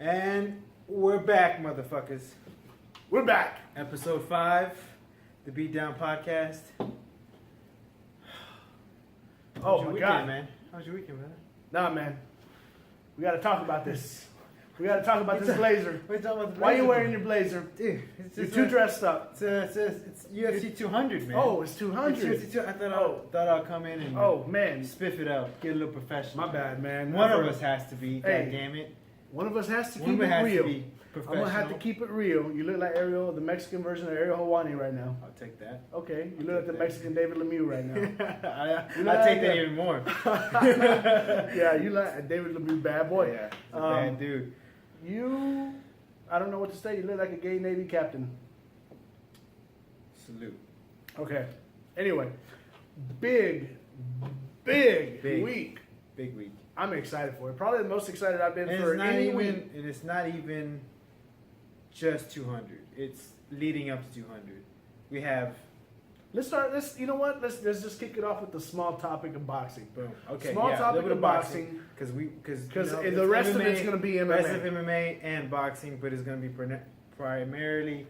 And we're back, motherfuckers. We're back. Episode 5, the Beatdown Podcast. Oh How's your my weekend, God, man. How's your weekend, man? Nah, man. We got to talk about this. We got to talk about this blazer. What are you talking about the Why are you blazer wearing for? your blazer? Dude, it's You're just too dressed up. It's UFC 200, man. Oh, it's 200. It's UFC 200. I thought I'd come in and Oh, man. spiff it out, get a little professional. My bad, man. One of us has to be. Hey. God damn it. One of us has to One keep of us it has to real. be I'm professional. going to have to keep it real. You look like Ariel, the Mexican version of Ariel Hawani right now. I'll take that. Okay. You look like the Mexican David Lemieux right now. I'll take that even more. Yeah, you like David Lemieux, bad boy. Yeah, he's a bad dude. I don't know what to say. You look like a gay Navy captain. Salute. Okay. Anyway, big week. Big week. I'm excited for it. Probably the most excited I've been And for it's not any even. week. And it's not even just 200. It's leading up to 200. We have. Let's start. You know what? Let's just kick it off with the small topic of boxing. Boom. Okay. Small yeah, topic a little bit of boxing. Because The rest of it's going to be MMA. Rest of MMA and boxing, but it's going to be primarily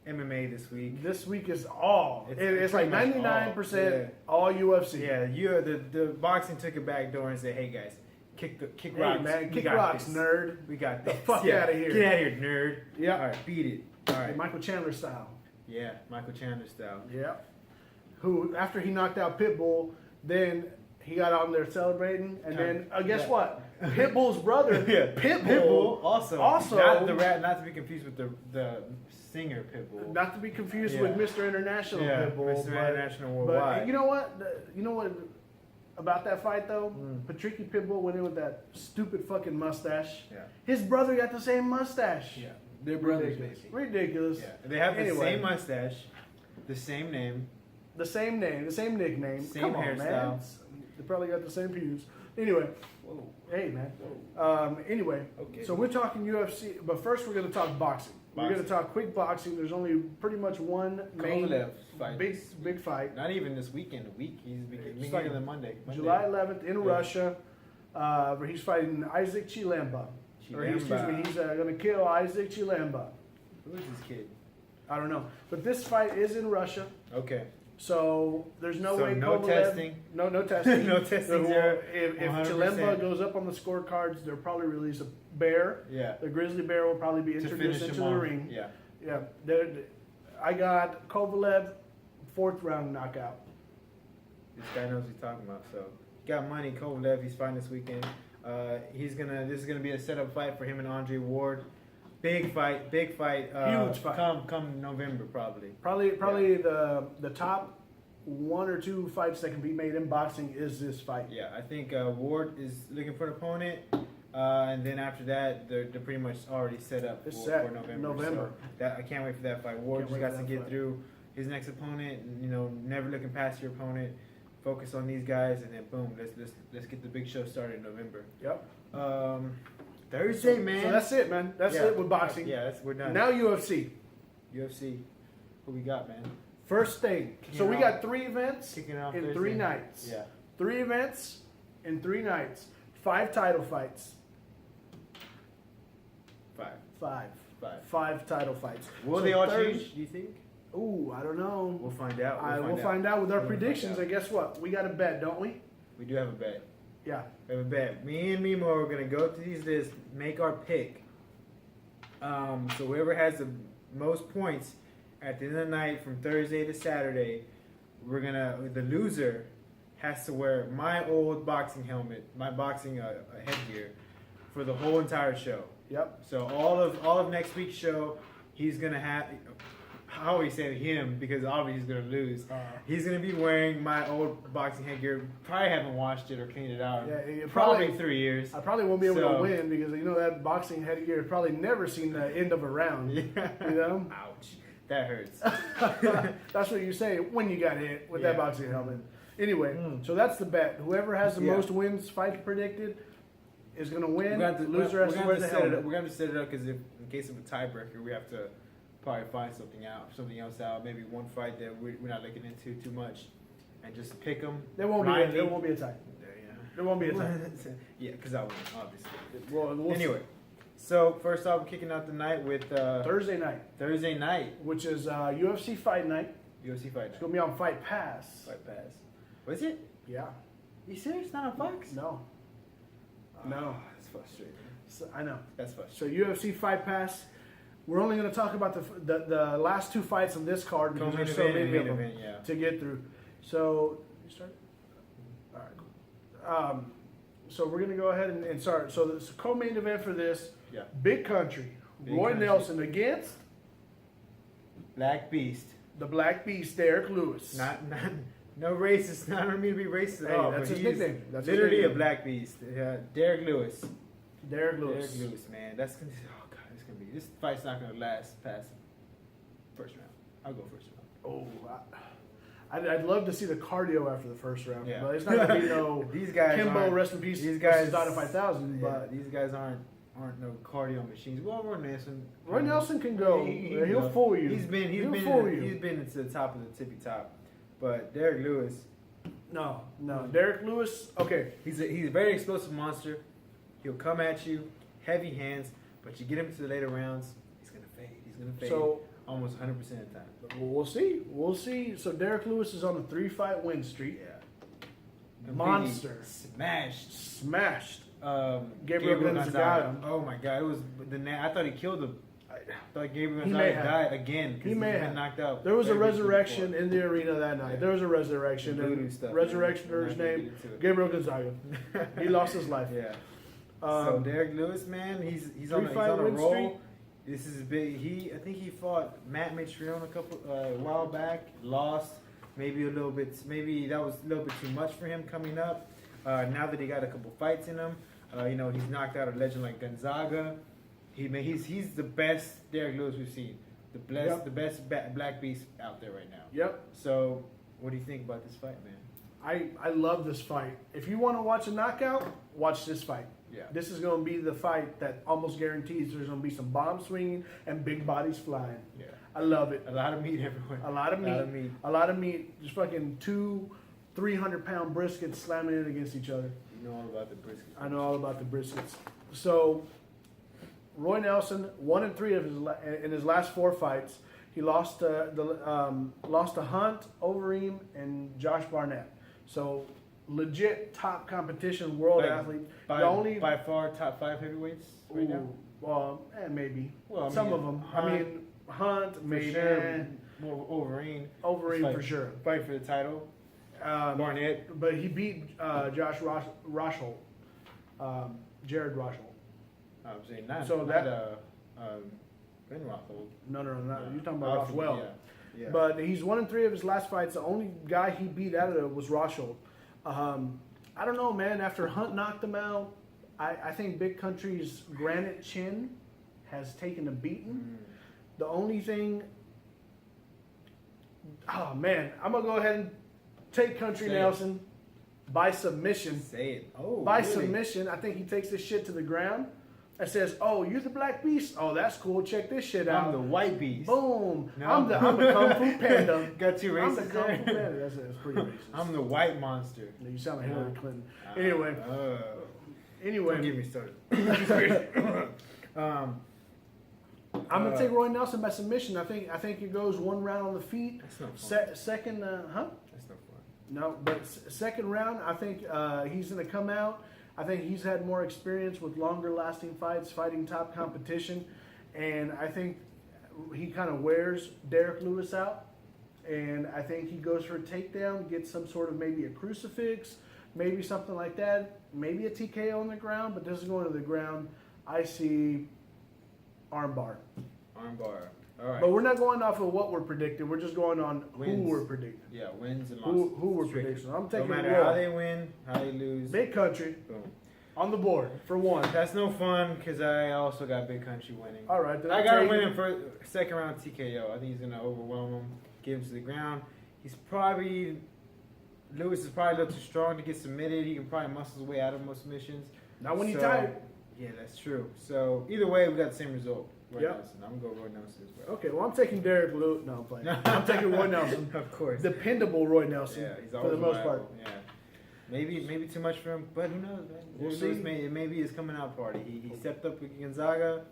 MMA this week. This week is all. It's like pretty much 99% all. all UFC. Yeah, the boxing took it back door and said, "Hey guys, kick Hey, rocks, man, We kick got rocks, this. nerd. We got The this. fuck outta here. Get out of here, nerd. Yeah. All right, beat it. All right. Michael Chandler style. Yeah, Michael Chandler style. Yeah. Who, after he knocked out Pitbull, then he got out there celebrating, and then guess what? Pitbull's brother, Pitbull, also not the rap, not to be confused with the singer Pitbull. not to be confused with Mr. International Pitbull, Mr. International Worldwide. But you know what? You know what about that fight though? Patricky Pitbull went in with that stupid fucking mustache. Yeah. His brother got the same mustache. Yeah, they're brothers, Ridiculous. baby. Ridiculous. Yeah, they have the Anyway. same mustache, the same name. The same name, the same nickname. Same Come on, hairstyle. man. They probably got the same pews. Anyway, Whoa. hey man. Anyway, Okay. so we're talking UFC, but first we're going to talk boxing. We're going to talk quick boxing. There's only pretty much one main Kovalev fight. big fight. Not even this weekend. A week. He's beginning like of the Monday. July 11th in Russia, where he's fighting Isaac Chilemba. Or excuse me, he's going to kill Isaac Chilemba. Who is this kid? I don't know, but this fight is in Russia. Okay. So there's no way. No Kovalev, testing. No testing. No testing. So, if 100%. Chilemba goes up on the scorecards, they'll probably release a bear. Yeah. The grizzly bear will probably be To introduced finish into him the off. ring. Yeah. Yeah. I got Kovalev, 4th round knockout. This guy knows what he's talking about. So he got money. Kovalev. He's fighting this weekend. This is gonna be a setup fight for him and Andre Ward. Big fight. Huge fight. Come November probably. Probably the top 1 or 2 fights that can be made in boxing is this fight. Yeah, I think Ward is looking for an opponent, and then after that, they're pretty much already set up It's for set. November. So I can't wait for that fight. Ward Can't just wait got for to that get fight. through his next opponent. Never looking past your opponent. Focus on these guys, and then boom, let's get the big show started in November. Yep. Thursday, man. So that's it, man. That's it with boxing. Yeah, we're done. Now UFC. UFC. Who we got, man? First thing. So we got 3 events Kicking off in Thursday. 3 nights. Yeah. 3 events in 3 nights. 5 title fights. 5. 5 title fights. Will So they all Thurs- change? Do you think? Ooh, I don't know. We'll find out. We'll find out with our We'll find predictions. out. And guess what? We got a bet, don't we? We do have a bet. Yeah. We have a bet. Me and Mimo are gonna go through these lists, make our pick. So whoever has the most points at the end of the night from Thursday to Saturday, the loser has to wear my old boxing helmet, my boxing headgear, for the whole entire show. Yep. So all of next week's show, he's gonna have. I always say him because obviously he's gonna lose. He's gonna be wearing my old boxing headgear. Probably haven't washed it or cleaned it out. Yeah, it probably probably- 3 years. I probably won't be able So- to win because that boxing headgear has probably never seen the end of a round. Yeah. You know? Ouch. That hurts. That's what you say when you got hit with that Yeah. boxing helmet. Anyway, so that's the bet. Whoever has the Yeah. most wins fights predicted is going to win. We're The loser has to wear the helmet. We're gonna set it up because in case of a tiebreaker, we have to probably find something else out. Maybe one fight that we're not looking into too much, and just pick them. There won't be a tie. Yeah. There won't be a tie. Yeah, because I win, obviously. Well, we'll Anyway, So first off, we're kicking out the night with Thursday night, which is UFC Fight Night. UFC Fight It's Night. gonna be on Fight Pass. Fight Pass. Was it? Yeah. You serious? Not on Fox? No. No. That's frustrating. So, I know. That's frustrating. So UFC Fight Pass. We're only going to talk about the last two fights on this card because there's so many of them to get through. So you start. All right. Cool. So we're going to go ahead and start. So the co-main event for this. Yeah. Big Country. Roy Nelson against Black Beast. the Black Beast, Derek Lewis. No racist. Not for me to be racist at Hey, all. that's but his he's nickname. That's his literally nickname. a Black Beast. Derek Lewis. Derek Lewis. Derek Lewis, man. That's gonna. Oh god, it's gonna be. This fight's not gonna last past first round. I'll go first round. Oh, I'd love to see the cardio after the first round. Yeah. But it's not gonna be no. These guys Kimbo, aren't- rest in peace. These guys died in 5,000. Yeah, But these guys aren't no cardio machines. Well, Roy Nelson can go. He'll He'll fool you. He's been into the top of the tippy top. But Derek Lewis, No. Derek Lewis. Okay. he's a very explosive monster. He'll come at you, heavy hands, but you get him to the later rounds, he's gonna fade. He's gonna fade So almost 100% of the time. we'll see. We'll see. So Derek Lewis is on a 3-fight win streak. Yeah. Monster. Smashed. Gabriel Gonzaga. Oh my God! It was I thought he killed him. I thought Gabriel He may Gonzaga have. died again because He may he's have been knocked out. There was a very briefly resurrection before. in the arena that night. Yeah. There was a resurrection. Voodoo And stuff, resurrectioner's man. name, Gabriel Gonzaga. He lost his life. Yeah. So Derek Lewis, man, he's on a win roll. streak. This is big. I think he fought Matt Mitrione a while back. Lost. Maybe that was a little bit too much for him coming up. Now that he got a couple fights in him, he's knocked out a legend like Gonzaga. He's the best Derek Lewis we've seen. The best Black Beast out there right now. Yep. So, what do you think about this fight, man? I love this fight. If you want to watch a knockout, watch this fight. Yeah. This is going to be the fight that almost guarantees there's going to be some bomb swinging and big bodies flying. Yeah. I love it. A lot of meat everywhere. A lot of meat. Just fucking 2 300-pound briskets slamming it against each other. You know all about the brisket. I know all about the briskets. So, Roy Nelson, 1-3 in his last 4 fights. He lost to Hunt, Overeem, and Josh Barnett. So, legit top competition, world athlete. By far top 5 heavyweights right now. Well, maybe. Well, some of them. Hunt, maybe. Sure. More Overeem for sure. Fight for the title. Barnett. But he beat Josh Rochel, Jared Rochel. I'm saying not. So not, that- Ben Rothhold. No. You're talking about Rothwell. Yeah. But he's 1-3 of his last fights. The only guy he beat out of it was Rochel. I don't know, man. After Hunt knocked him out, I think Big Country's granite chin has taken a beating. The only thing, oh man, I'm gonna go ahead and take Country Nelson by submission. Say it. Oh, By really? submission, I think he takes this shit to the ground and says, "Oh, you're the Black Beast. Oh, that's cool. Check this shit out. I'm the White Beast. Boom. No. I'm the Kung Fu Panda. Got 2 I'm races the Kung Fu there. Panda. That's pretty racist. I'm the White Monster. You sound like Hillary Clinton. Anyway, Don't get me started. I'm gonna take Roy Nelson by submission. I think it goes 1 round on the feet. That's no fun. Second, That's no fun. No, but second round, I think he's gonna come out. I think he's had more experience with longer lasting fights, fighting top competition, and I think he kind of wears Derek Lewis out. And I think he goes for a takedown, gets some sort of maybe a crucifix, maybe something like that, maybe a TKO on the ground, but this is going to the ground. I see armbar. Armbar. All right. But we're not going off of what we're predicting. We're just going on Wins. who we're predicting. Yeah, wins and losses. Who we're Strictly. predicting. I'm No taking matter Roy. how they win, how they lose. Big Country Boom. on the board for 1. That's no fun because I also got Big Country winning. All right. Then I I'm got him taking- winning for second round TKO. I think he's gonna overwhelm him, get him to the ground. Lewis is probably a little too strong to get submitted. He can probably muscle his way out of most submissions. Not when he's So, tired. Yeah, that's true. So either way, we got the same result. Roy Yep. Nelson. I'm gonna go Roy Nelson as well. Okay, well, I'm taking Derek Lewis. No, I'm playing. I'm taking Roy Nelson. Of course. Dependable Roy Nelson Yeah, he's for always the most reliable. part. Yeah. Maybe too much for him, but who knows, man? We'll Derek see. Lewis it may be his coming out party. He stepped up with Gonzaga.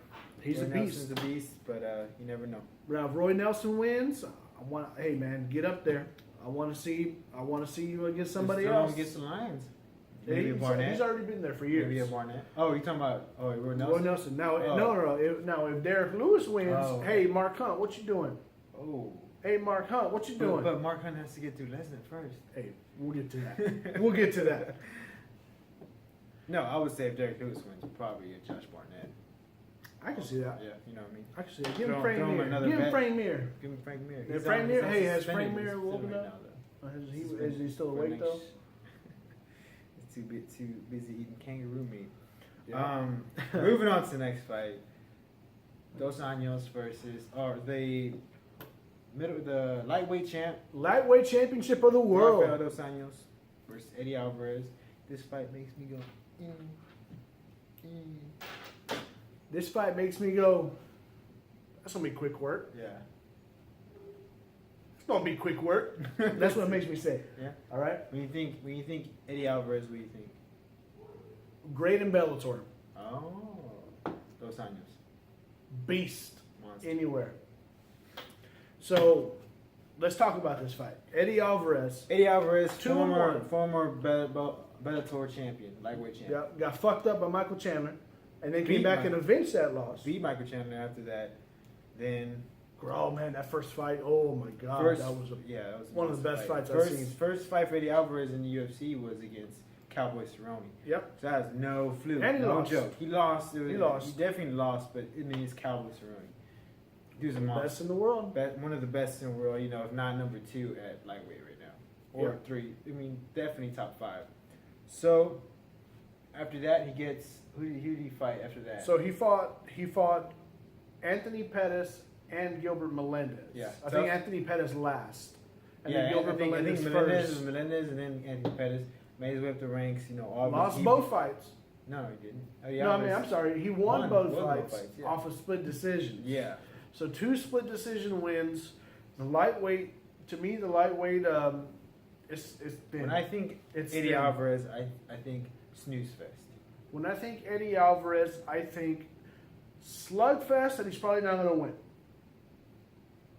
He's a Roy beast. Nelson's a beast, but you never know. Now, if Roy Nelson wins, hey man, get up there. I want to see you against somebody Just else. against the Lions. Yeah, Maybe a Barnett. he's already been there for years. Maybe a Barnett. Oh, you talking about Roy Nelson? Roy Nelson. Now, Oh. no. If Derek Lewis wins, Oh. hey Mark Hunt, what you doing? Oh. Hey Mark Hunt, what you doing? But Mark Hunt has to get through Lesnar first. Hey, we'll get to that. We'll get to that. No, I would say if Derek Lewis wins, probably a Josh Barnett. I can see that. Yeah, you know what I mean. I can see that. Give him Throw Frank him Mir. another Give him bet. Frank Mir. Give him Frank Mir. Yeah, He's Frank on- Mir- he's hey, on has suspended. Frank Mir He's still woken right up? now, though. Is he still For awake next- though? He's too busy eating kangaroo meat. Yeah. Moving on to the next fight. Dos Anjos versus the lightweight champ Lightweight championship of the world. Rafael Dos Anjos versus Eddie Alvarez. This fight makes me go. This fight makes me go. That's gonna be quick work. Yeah. It's gonna be quick work. That's what it makes me say. Yeah. All right. When you think Eddie Alvarez, what do you think? Great in Bellator. Oh, Dos Anjos. Beast. Monster. Anywhere. So, let's talk about this fight. Eddie Alvarez. Eddie Alvarez, 2-1. former Bellator champion, lightweight champion. Got fucked up by Michael Chandler, and then came Beat back Michael. and avenged that loss. Beat Michael Chandler after that. Then Oh man, that first fight! Oh my god, first, that was that was one of the best fights I've first, seen. First fight for Eddie Alvarez in the UFC was against Cowboy Cerrone. Yep. So that was no fluke, And he no lost. joke. He lost. He lost. He definitely lost, but I mean, it's Cowboy Cerrone. Dude's a monster. Best in the world. One of the best in the world, if not number 2 at lightweight right now. Or 3. I mean, definitely top 5. So, after that, he gets... Who did he fight after that? So he fought Anthony Pettis and Gilbert Melendez. Yeah. I think Anthony Pettis last. And yeah, then Gilbert I think Melendez Melendez first. and then Anthony Pettis made his way up the ranks. Lost both fights. No, he didn't. No, I mean, I'm sorry. He won both both fights yeah. off of split decisions. Yeah. So 2 split decision wins. The lightweight, to me, it's thin. When I think It's Eddie thin. Alvarez, I think snooze fest. When I think Eddie Alvarez, I think slugfest, and he's probably not going to win.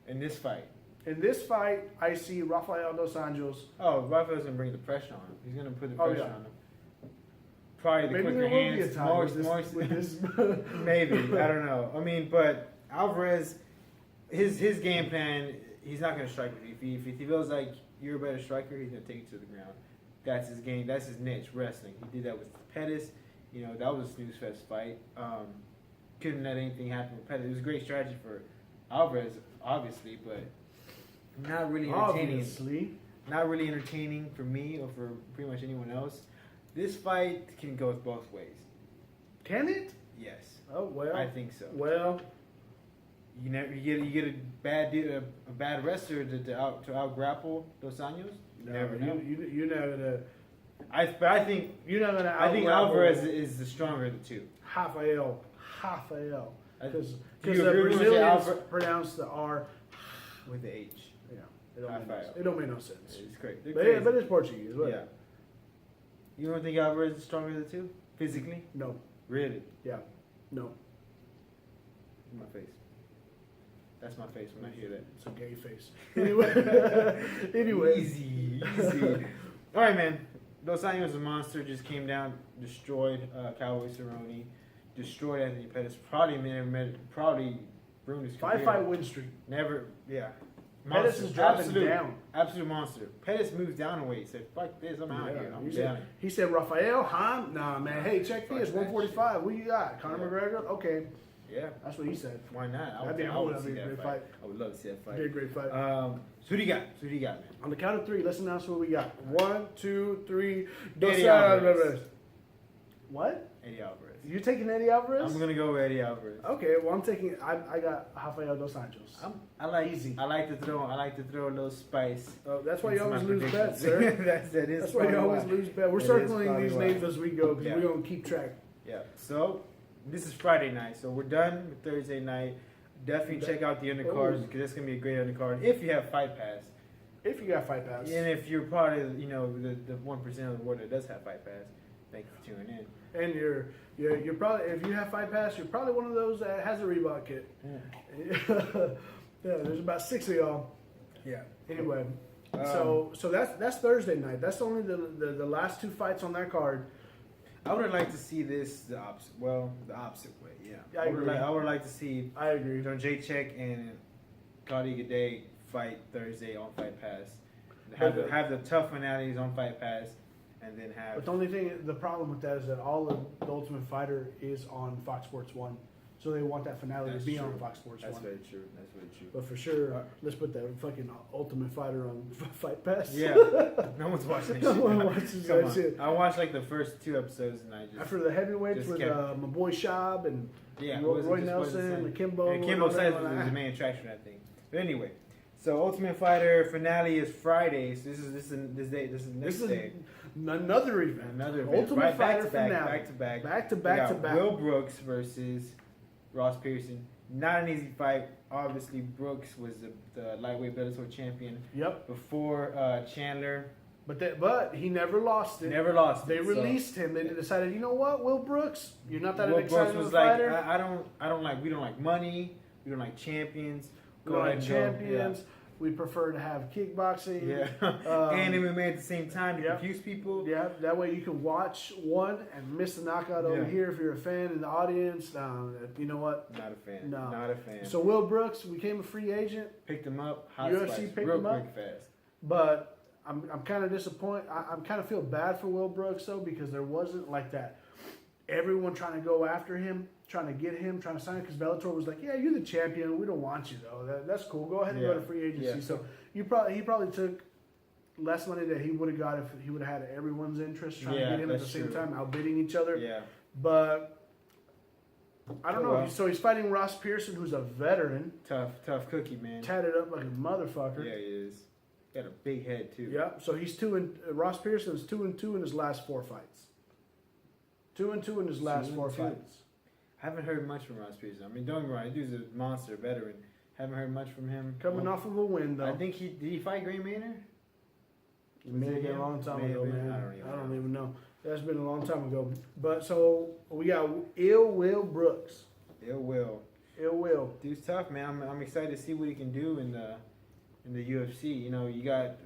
In this fight. In this fight, I see Rafael Dos Anjos. Oh, Rafael's going to bring the pressure on him. He's going to put the Oh, pressure yeah. on him. Probably the Maybe quicker there will be a hands, tie more, with this. maybe. I don't know. I mean, but Alvarez, his game plan, he's not going to strike with you. If he feels like you're a better striker, he's going to take you to the ground. That's his game. That's his niche, wrestling. He did that with Pettis. That was a snooze fest fight. Couldn't let anything happen with Pettis. It was a great strategy for Alvarez, obviously, but not really entertaining. Obviously. Not really entertaining for me or for pretty much anyone else. This fight can go both ways. Can it? Yes, Oh, well. I think so. Well, You get a bad wrestler to out grapple Dos Anjos. You never know. You're not gonna. I think You're not gonna. I think out-grapple Alvarez is the stronger of the two. Rafael. Because Do the you agree with me, Brazilians Alvarez? pronounce the R. With the H. Yeah, it don't, make no, Rafael. it don't make no sense. It's great. They're But, crazy. but it's Portuguese. What? Yeah. You don't think Alvarez is stronger of the two physically? No. Really? Yeah. No. My face. That's my face when I hear that. It's a gay face. Anyway. Easy. All right, man. Dos Anjos is a monster. Just came down, destroyed Cowboy Cerrone, destroyed Anthony Pettis. Probably ruined his career. 5-5 win streak. Never. Yeah. Pettis is dropping absolute, down. Absolute monster. Pettis moved down a weight. Said, "Fuck this. I'm out here. I'm down." He said, Rafael, huh? Nah, man. Hey, check Fuck this. that 145. What you got? Conor Yeah. McGregor? Okay. Yeah. That's what he said. Why not? That'd be a I whole would other see great that fight. I would love to see that fight. Be a great fight. So who do you got? Who do you got, man? On the count of 3, let's announce what we got. 1, 2, 3. Eddie Alvarez. What? Eddie Alvarez. You taking Eddie Alvarez? I'm gonna go with Eddie Alvarez. Okay, well I'm taking. I got Rafael Dos Anjos. I like Easy. I like to throw a little spice. That's why you into my always lose predictions. bets, sir. That's why you probably always lose bets. We're That is circling probably these why. names as we go because Yeah. we're gonna keep track. Yeah. So this is Friday night. So we're done with Thursday night. Definitely check out the undercards Oh. because that's gonna be a great undercard if you have Fight Pass. If you got Fight Pass. And if you're part of, the 1% of the world that does have Fight Pass, thank you for tuning in. And you're probably, if you have Fight Pass, you're probably one of those that has a Reebok kit. Yeah, there's about 6 of y'all. Yeah. Anyway, so that's Thursday night. That's only the last 2 fights on that card. I would have liked to see this the opposite. Well, the opposite way. Yeah. I agree. I would like to see. I agree. Jacek and Claudia Gaudet fight Thursday on Fight Pass. Have the tough finales on Fight Pass, and then have. But the only thing, the problem with that is that all of the Ultimate Fighter is on Fox Sports 1. So they want that finale to be on Fox Sports 1. That's very true. But for sure, let's put that fucking Ultimate Fighter on Fight Pass. Yeah. No one's watching that No shit. one watches that shit. I watched like the first 2 episodes, and I just. After the heavyweights with my boy Shab and Roy Nelson and Kimbo. And Kimbo says was the main attraction, I think. But anyway, so Ultimate Fighter finale is Friday. So this is next day. Another event. Another event. Ultimate Fighter back finale. Back to back. Will Brooks versus Ross Pearson. Not an easy fight. Obviously, Brooks was the lightweight Bellator champion. Yep. Before Chandler. But he never lost it. Never lost. They released him. They decided, you know what, Will Brooks, you're not that excited Brooks was fighter. we don't like money. We don't like champions. We don't like champions. Yeah. We prefer to have kickboxing. Yeah. And MMA at the same time to confuse people. Yeah. That way you can watch one and miss the knockout over here if you're a fan in the audience. You know what? Not a fan. No. Not a fan. So Will Brooks became a free agent. Picked him up. Hot UFC spice, picked real him up. quick, fast. But I'm kind of disappointed. I'm kind of feel bad for Will Brooks though, because there wasn't like that. Everyone trying to go after him, trying to get him, trying to sign him, because Bellator was like, yeah, you're the champion. We don't want you though. That's cool. Go ahead and go to free agency. Yeah. So he probably took less money that he would have got if he would have had everyone's interest trying to get him at the same time, outbidding each other. Yeah. But I don't know. Well. So he's fighting Ross Pearson, who's a veteran. Tough cookie, man. Tatted up like a motherfucker. Yeah, he is. Got a big head too. Yeah. So he's Ross Pearson's 2-2 in his last 4 fights. 2-2 in his last 4 fights. I haven't heard much from Ross Pearson. I mean, don't get me wrong, the dude's a monster, veteran. Haven't heard much from him. Coming off of a win, though. I think did he fight Gray Maynard? It may have been a long time ago, man. I don't even know. That's been a long time ago. But so we got Ill Will Brooks. Ill Will. Dude's tough, man. I'm excited to see what he can do in the UFC. You know, you got,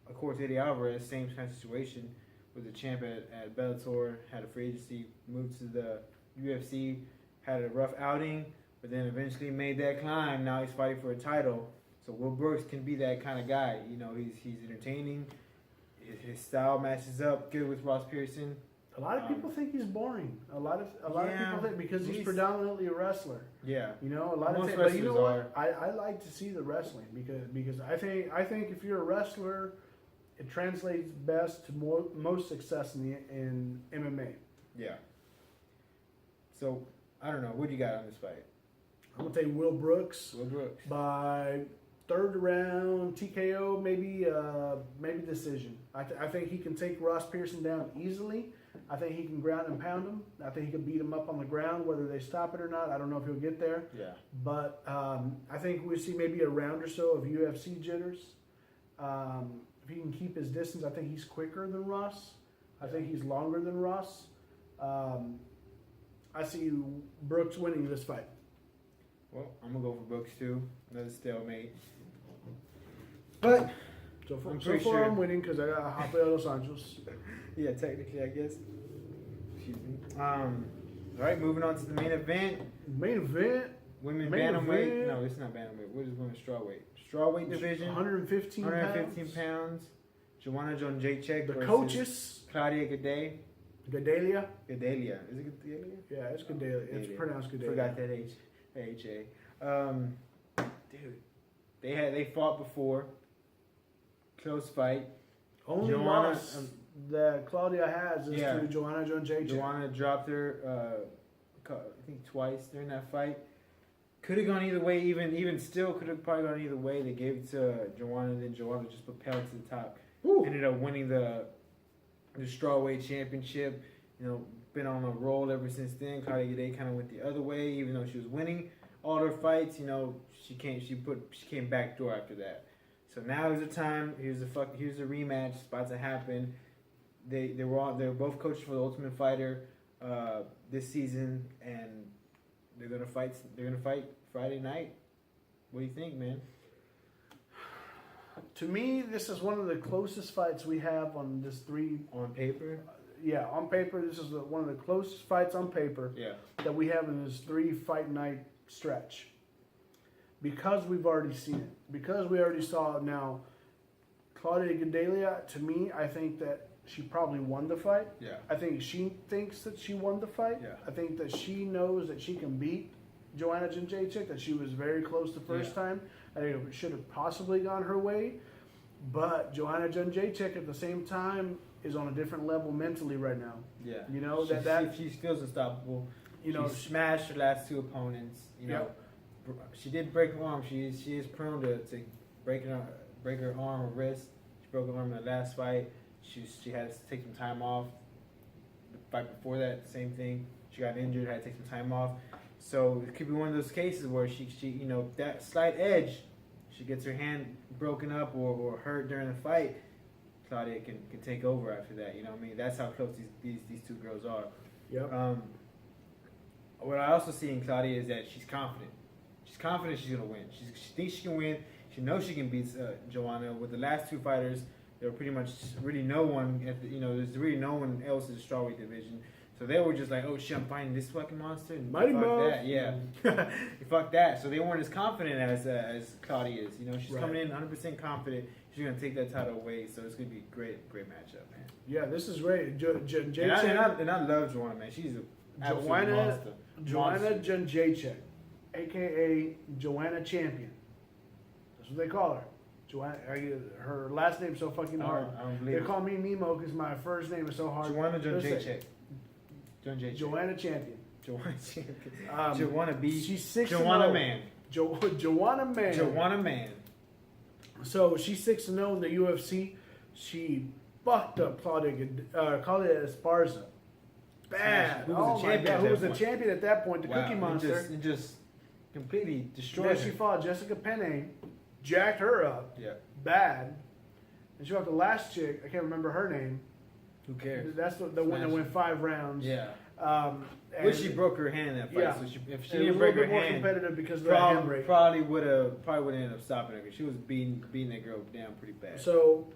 of course, Eddie Alvarez, same kind of situation. Was a champ at Bellator, had a free agency, moved to the UFC, had a rough outing, but then eventually made that climb. Now he's fighting for a title. So Will Brooks can be that kind of guy. You know, he's entertaining. His style matches up good with Ross Pearson. A lot of people think he's boring. A lot of people think because he's predominantly a wrestler. Yeah. You know, a lot of wrestlers. But you know what? I like to see the wrestling because I think if you're a wrestler, it translates best to most success in MMA. Yeah. So, I don't know. What do you got on this fight? I'm going to take Will Brooks. By 3rd round, TKO, maybe decision. I think he can take Ross Pearson down easily. I think he can ground and pound him. I think he can beat him up on the ground, whether they stop it or not. I don't know if he'll get there. Yeah. But I think we'll see maybe a round or so of UFC jitters. If he can keep his distance, I think he's quicker than Ross. I think he's longer than Ross. I see Brooks winning this fight. Well, I'm going to go for Brooks too. Another stalemate. But so far I'm winning because I got Rafael Dos Anjos. Yeah, technically, I guess. Excuse me. All right, moving on to the main event. Women bantamweight. No, it's not bantamweight. What is women's strawweight? Strawweight division. 115 pounds. Joanna Jędrzejczyk the versus coaches. Claudia Gaudet. Gadelia. Is it Gadelia? Yeah, it's Gadelia. It's pronounced Gadelia. Forgot that H-A. Dude, they fought before. Close fight. Only loss that Claudia has is to Joanna Jędrzejczyk. Joanna dropped her, I think twice during that fight. Could have gone either way. Even still, could have probably gone either way. They gave it to Joanna, and then Joanna just propelled to the top. Ooh. Ended up winning the strawweight championship. You know, been on a roll ever since then. Claudia Gaudet kind of went the other way, even though she was winning all her fights. You know, she came back door after that. So now is the time. Here's the rematch. It's about to happen. They're both coaches for the Ultimate Fighter this season, and they're gonna fight. They're gonna fight Friday night. What do you think, man? To me, this is one of the closest fights we have on this three. On paper? Yeah, on paper, this is one of the closest fights on paper that we have in this 3-fight night stretch. Because we've already seen it. Because we already saw it now. Claudia Gadelha, to me, I think that she probably won the fight. Yeah. I think she thinks that she won the fight. Yeah. I think that she knows that she can beat Joanna Jędrzejczyk, that she was very close the first time. I think it should have possibly gone her way. But Joanna Jędrzejczyk at the same time is on a different level mentally right now. Yeah. You know, she feels unstoppable. You know, she smashed her last two opponents. You know, she did break her arm. She is prone to break her arm or wrist. She broke her arm in the last fight. She had to take some time off. The fight before that, same thing. She got injured, had to take some time off. So it could be one of those cases where she you know, that slight edge, she gets her hand broken up or hurt during the fight. Claudia can take over after that. You know what I mean? That's how close these two girls are. Yep. What I also see in Claudia is that she's confident. She's confident she's gonna win. She thinks she can win. She knows she can beat Joanna. With the last two fighters, there were pretty much really no one there's really no one else in the strawweight division. So they were just like, oh shit, I'm fighting this fucking monster. And Mighty fuck Mo. that, yeah. Fuck that. So they weren't as confident as Claudia is. You know, she's coming in 100% confident. She's gonna take that title away. So it's gonna be a great matchup, man. Yeah, this is great. And I love Joanna, man. She's an absolute monster. Joanna Jędrzejczyk, aka Joanna Champion. That's what they call her. Joanna. Her last name's so fucking hard. I don't believe They it. call me Nemo because my first name is so hard. Joanna Jędrzejczyk. Joanna Champion. Joanna Champion. Joanna B. She's 6-0. Joanna Man. Joanna Man. Joanna Man. So she's 6-0 in the UFC. She fucked up Claudia Esparza. Bad. Who was the champion? Who was the champion at that point? The Cookie Monster. It just completely destroyed Then she her. fought Jessica Penne, jacked her up. Yeah. Bad. And she fought the last chick. I can't remember her name. Who cares? That's the one that went 5 rounds. Yeah. And She broke her hand in that fight. Yeah. So if she it didn't was break a little her bit more hand, competitive because of the hand break. probably would have ended up stopping her because she was beating that girl down pretty bad. So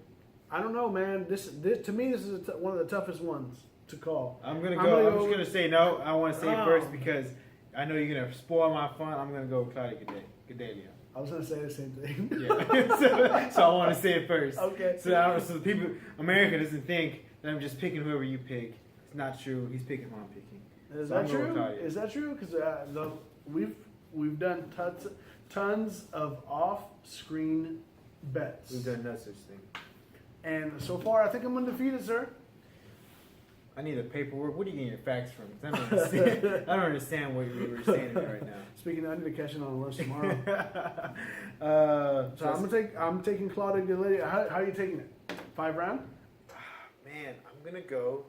I don't know, man. This to me, this is one of the toughest ones to call. I'm just gonna say no. I want to say it first because I know you're gonna spoil my fun. I'm gonna go with Claudia Gadelha. I was gonna say the same thing. Yeah. so I want to say it first. Okay. So people, America doesn't think that I'm just picking whoever you pick. It's not true. He's picking who I'm picking. Is So that I'm going with true? Claudia. Is that true? Because we've done tons of off-screen bets. We've done no such thing. And so far, I think I'm undefeated, sir. I need the paperwork. What are you getting your facts from? 'Cause I don't understand. I don't understand what you were saying right now. Speaking of, I need to catch it on the list tomorrow. So I'm taking Claudia Gadelha. How are you taking it? 5 round? Man, I'm gonna go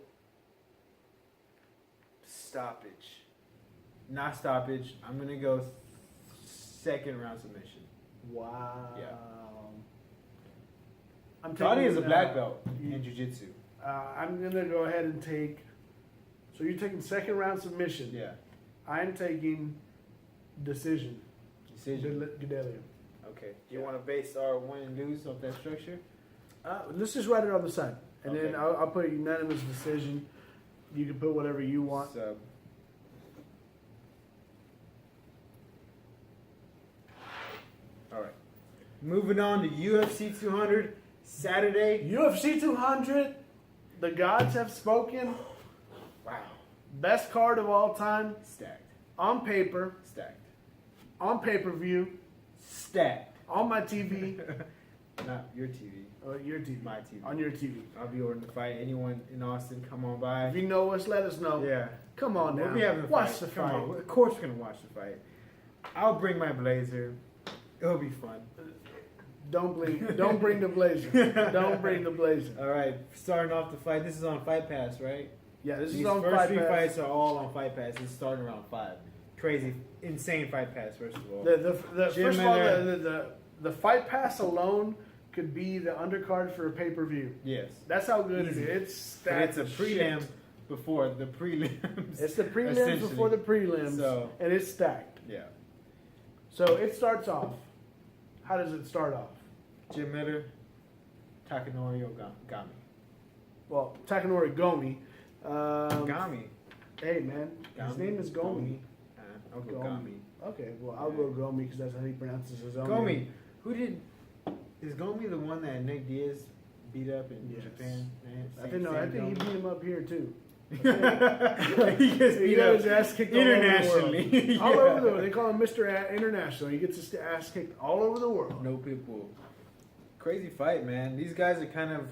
stoppage. Not stoppage. I'm gonna go second round submission. Wow. Yeah. Claudia is a black belt in jiu-jitsu. I'm gonna go ahead and take. So you're taking second round submission. Yeah. I'm taking decision. Gadelha. Okay. Do you want to base our win and lose off that structure? Let's just write it on the side, and Okay. then I'll put unanimous decision. You can put whatever you want. So, all right. Moving on to UFC 200 Saturday. UFC 200. The gods have spoken. Wow. Best card of all time. Stacked. On paper. Stacked. On pay-per-view. Stacked. On my TV. Not your TV. Your TV. My TV. On your TV. I'll be ordering the fight. Anyone in Austin, come on by. If you know us, let us know. Yeah. Come on now. We'll be having the Watch fight. the Come fight. on. Of course we're going to watch the fight. I'll bring my blazer. It'll be fun. Don't bring the blazer. Don't bring the blazer. All right. Starting off the fight. This is on Fight Pass, right? Yeah, this These is on first Fight 3 Pass. fights are all on Fight Pass. It's starting around 5. Crazy, insane Fight Pass. First of all, First of all, the Fight Pass alone could be the undercard for a pay-per-view. Yes. That's how good Easy. it is. It's But stacked. it's a prelim before the prelims. It's the prelims essentially. before the prelims, So- and it's stacked. Yeah. So it starts off. How does it start off? Jim Miller, Takanori Ogami. Well, Takanori Gomi. Ogami. Hey, man. His Gomi? name is Gomi. I'll go Gomi. Gami. Okay, well, I'll go Gomi because that's how he pronounces his own Gomi. name. Who did? Is Gomi the one that Nick Diaz beat up in Yes. Japan? Man, I think he beat him up here, too. he gets He beat got up his ass kicked internationally. all over the world. All Yeah. over the world. They call him Mr. International. He gets his ass kicked all over the world. No people. Crazy fight, man. These guys are kind of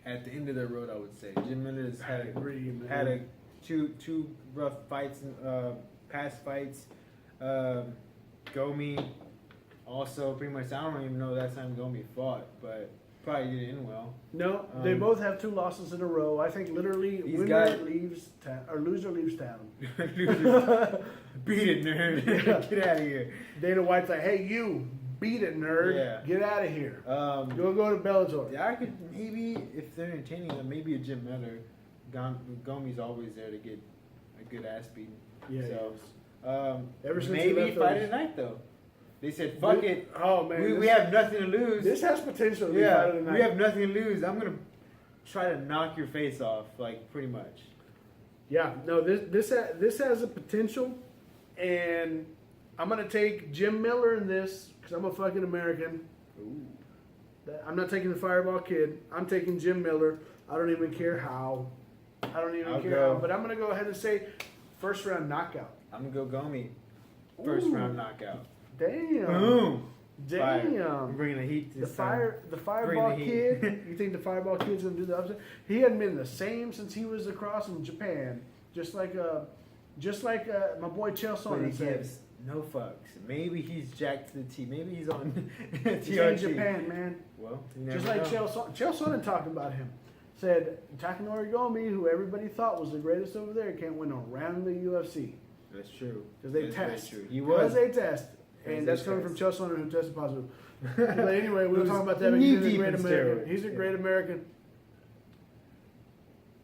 at the end of their road, I would say. Jim Miller's I agree, man. had a two rough fights, past fights. Gomi also pretty much. I don't even know that time Gomi fought, but probably didn't end well. No, they both have 2 losses in a row. I think literally These winner guys- leaves town, or loser leaves town. Beat it, nerd. Yeah. Get out of here. Dana White's like, hey, you, beat it, nerd. Yeah. Get out of here. Go Go to Bellator. Yeah, I could maybe if they're entertaining them, maybe a Jim Miller. Gomi's always there to get a good ass beating. Yeah, So Ever since he maybe left fight those- of the night though. They said fuck We- it. Oh, man. We this- have nothing to lose. This has potential to be yeah, fight of the night. we have nothing to lose. I'm gonna try to knock your face off, like pretty much. Yeah, no, this has a potential, and I'm gonna take Jim Miller in this because I'm a fucking American. Ooh. I'm not taking the Fireball Kid. I'm taking Jim Miller. I don't even care how. I don't even I'll care go. how. But I'm gonna go ahead and say first round knockout. I'm gonna go Gomi. First Ooh. round knockout. Damn. Boom. Fire. I'm Damn. bringing the heat The this time. Fireball Bring the heat. Kid. You think the Fireball Kid's gonna do the upset? He hadn't been the same since he was across in Japan. Just like my boy Chael But he Sonnen said. gives no fucks. Maybe he's jacked to the T. Maybe he's on He's in TRT. Japan, man. Well, you never Just like know. Chael Sonnen talked about him. Said Takanori Gomi, who everybody thought was the greatest over there, can't win a round in the UFC That's true. because they That's very test. true. He Because was. they test, Because and they that's coming from test. Chael Sonnen, who tested positive. But anyway, we were Who's talking about that. But he's a knee-deep great in American. steroids. He's a great American.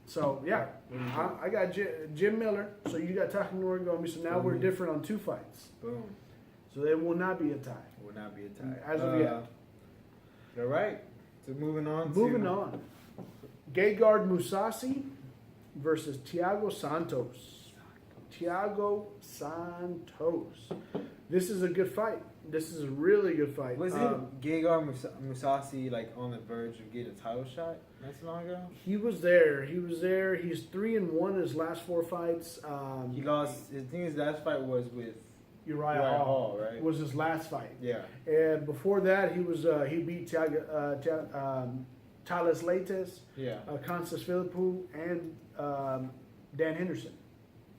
So yeah, What do you think? I got Jim Miller. So you got Takanori Gomi. So now we're Mhm. different on 2 fights. Boom. So there will not be a tie. Will not be a tie. As of yet. All right. So moving on. Moving to, on. Gegard Mousasi versus Thiago Santos. Thiago Santos. This is a good fight. This is a really good fight. Was it Gegard Mousasi like on the verge of getting a title shot not so long ago? He was there. He was there. He's 3-1 in his last 4 fights. He lost. His thing. His last fight was with Uriah Uriah Hall. Hall, right? Was his last fight. Yeah. And before that, he was he beat Thales Leites, Yeah. Constance Philippou, and Dan Henderson.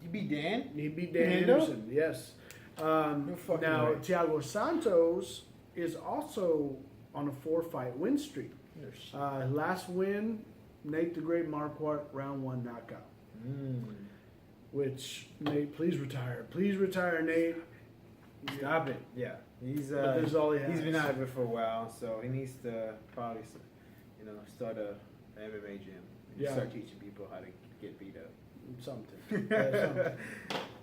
You beat Dan? He beat Dan Hendo? Henderson, yes. fucking Now, way. Thiago Santos is also on a 4-fight win streak. No shit. Last win, Nate the Great Marquardt, round 1 knockout. Which, Nate, please retire. Please retire, Nate. Stop it. Yeah. He's But this is all he has. He's been out of it for a while, so he needs to probably, start a MMA gym. And Yeah. Start teaching people how to get beat up. Something. Yeah,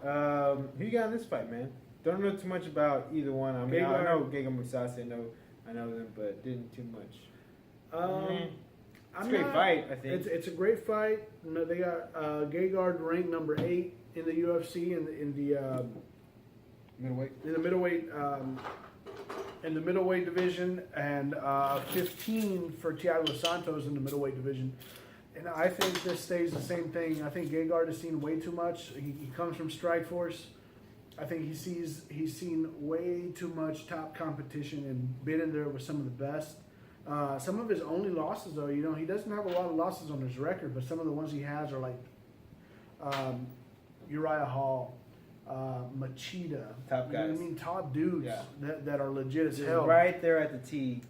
something. Who you got in this fight, man? Don't know too much about either one. I mean, I Gegard. know Gegard Mousasi. I know them, but didn't too much. It's a great fight, I think. It's a great fight. No, they got Gegard ranked number 8 in the UFC in the Middleweight. in the middleweight division, and 15 for Thiago Santos in the middleweight division. And I think this stays the same thing. I think Gegard has seen way too much. He comes from Strikeforce. I think he's seen way too much top competition and been in there with some of the best. Some of his only losses, though, he doesn't have a lot of losses on his record, but some of the ones he has are like Uriah Hall, Machida. Top You know what guys. I mean? Top dudes Yeah. that are legit as Just hell. right there at the T,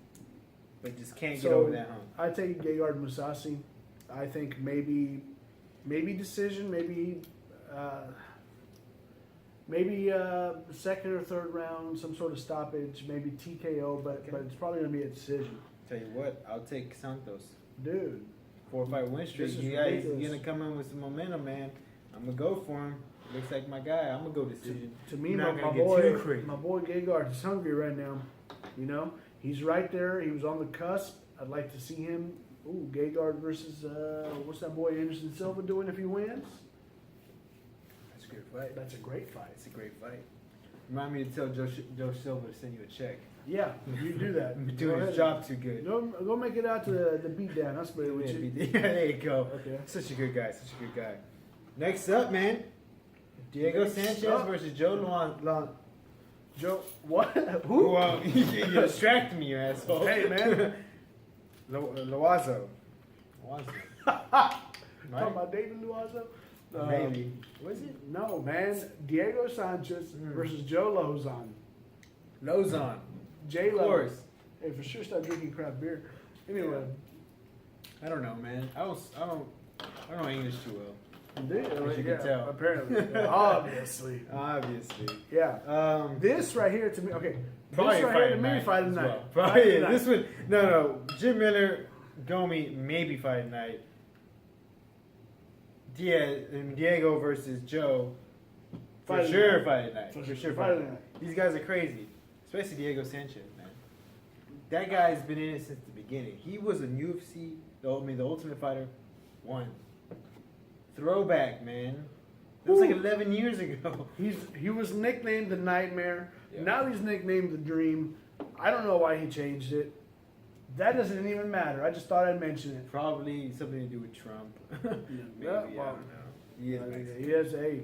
but just can't get So, over that hump. I take Gegard Mousasi. I think maybe decision, maybe second or third round, some sort of stoppage, maybe TKO, but it's probably gonna be a decision. Tell you what, I'll take Santos. Dude. 4-5 win streak. This is He's ridiculous. gonna come in with some momentum, man. I'm gonna go for him. Looks like my guy. I'm gonna go decision. To me, You're my not gonna get too crazy. boy Gegard is hungry right now. You know, he's right there. He was on the cusp. I'd like to see him. Ooh, Gegard versus what's that boy Anderson Silva doing if he wins? That's a great fight. That's a great fight. It's a great fight. Remind me to tell Joe Silva to send you a check. Yeah, you do that. I'm Go doing his ahead. job too good. Go make it out to the beatdown. I'll split it with you. Yeah, there you go. Okay. Such a good guy. Such a good guy. Next up, man. Diego Next Sanchez up. versus Joe Joe, what? Who? Well, you distracted me, you asshole. Hey, man. Loazo. Talking about David Luazo? Maybe. Was it? No, man. Diego Sanchez versus Joe Lozon. Lozon. J Of Lo. course. Hey, for sure, start drinking craft beer. Anyway, I don't know, man. I don't know English too well. dude, As you can tell. apparently, yeah, obviously, Obviously. yeah. This right here to me, okay. Probably This right here to fight me, night fight as tonight. well. Fight Probably, tonight. this one. No. Jim Miller, Gomi, maybe fight night. Diego versus Joe. For Fight sure, night. fight night. For For sure, sure, fight fight night. night. These guys are crazy, especially Diego Sanchez, man. That guy's been in it since the beginning. He was a UFC, the Ultimate Fighter 1. Throwback, man. That was like Woo. 11 years ago. He was nicknamed the Nightmare. Yeah. Now he's nicknamed the Dream. I don't know why he changed it. That doesn't even matter. I just thought I'd mention it. Probably something to do with Trump. Maybe, Yeah, I well, don't know. He is Mexican. He has, hey,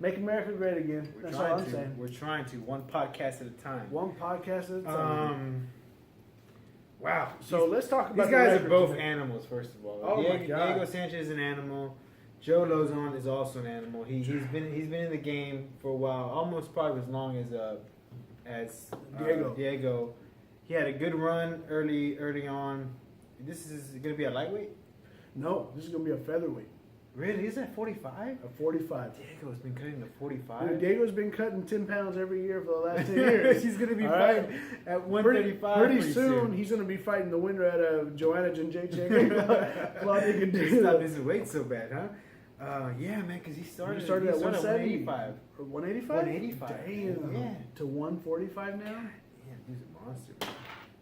make America great again. We're That's all trying I'm to. saying. We're trying to. One podcast at a time. One podcast at a time. Wow. So let's talk about These the guys are record both today. animals, first of all. Oh my God. Diego Sanchez is an animal. Joe Lozon is also an animal. He's been in the game for a while, almost probably as long as Diego. He had a good run early on. This is going to be a lightweight? No, this is gonna be a featherweight, Really? Is that 45? a 45. Diego's been cutting the Dude, 45. Diego's been cutting 10 pounds every year for the last 10 years. He's going to be All right. fighting at 135 Pretty soon, he's gonna be fighting the winner out of Joanna Jędrzejczyk. Claudia Stop Gadelha. his weight so bad, huh? Yeah, man, because he started He started at 170. 175. Or 185? 185. Damn. Yeah. To 145 now? Yeah, he's a monster. Man.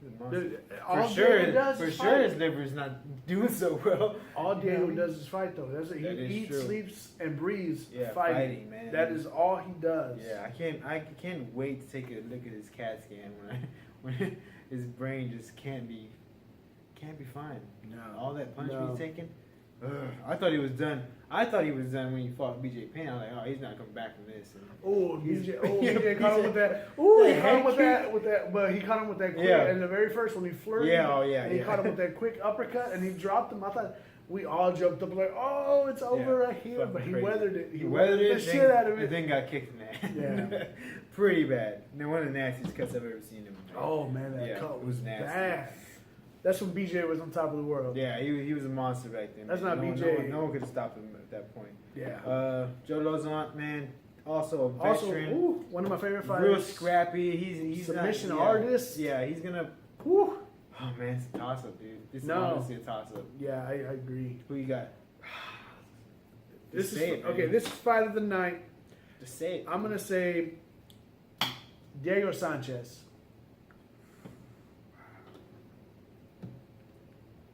He's a monster. Dude, For all sure, Diego does for is sure, fight. his liver's not doing so well. All Diego You know? does is fight, though. That's it. He That is eats, true. sleeps, and breathes Yeah, fighting. fighting, man. That is all he does. Yeah, I can't wait to take a look at his CAT scan when his brain just can't be fine. No. All that punishment No. he's taking. I thought he was done. I thought he was done when he fought BJ Penn. I was like, oh, he's not coming back from this. And Oh, He's- BJ! Oh, yeah, BJ caught him BJ. with that. Ooh, he The caught him with head that. But he caught him with that quick. Yeah. And the very first one, he flirted. Yeah, oh, yeah, And he yeah. caught him with that quick uppercut, and he dropped him. I thought we all jumped up like, oh, it's over Yeah, right here. fucking But he crazy. weathered it. He weathered it, the shit out of and it. then got kicked in the head. Yeah. Pretty bad. One of the nastiest cuts I've ever seen him. Oh man, that Yeah, cut it was was nasty. bad. That's when BJ was on top of the world. Yeah, he was a monster back then. That's man. not no, BJ. No one could have stopped him at that point. Yeah. Joe Lozon, man, also a Also, veteran. ooh, one of my favorite fighters. Real scrappy. He's Submission not, artist. Yeah, he's gonna. Whew. Oh man, it's a toss up, dude. This is No. honestly a toss up. Yeah, I agree. Who you got? This Just is say it, man. okay. This is fight of the night. Just say it. I'm gonna say Diego Sanchez.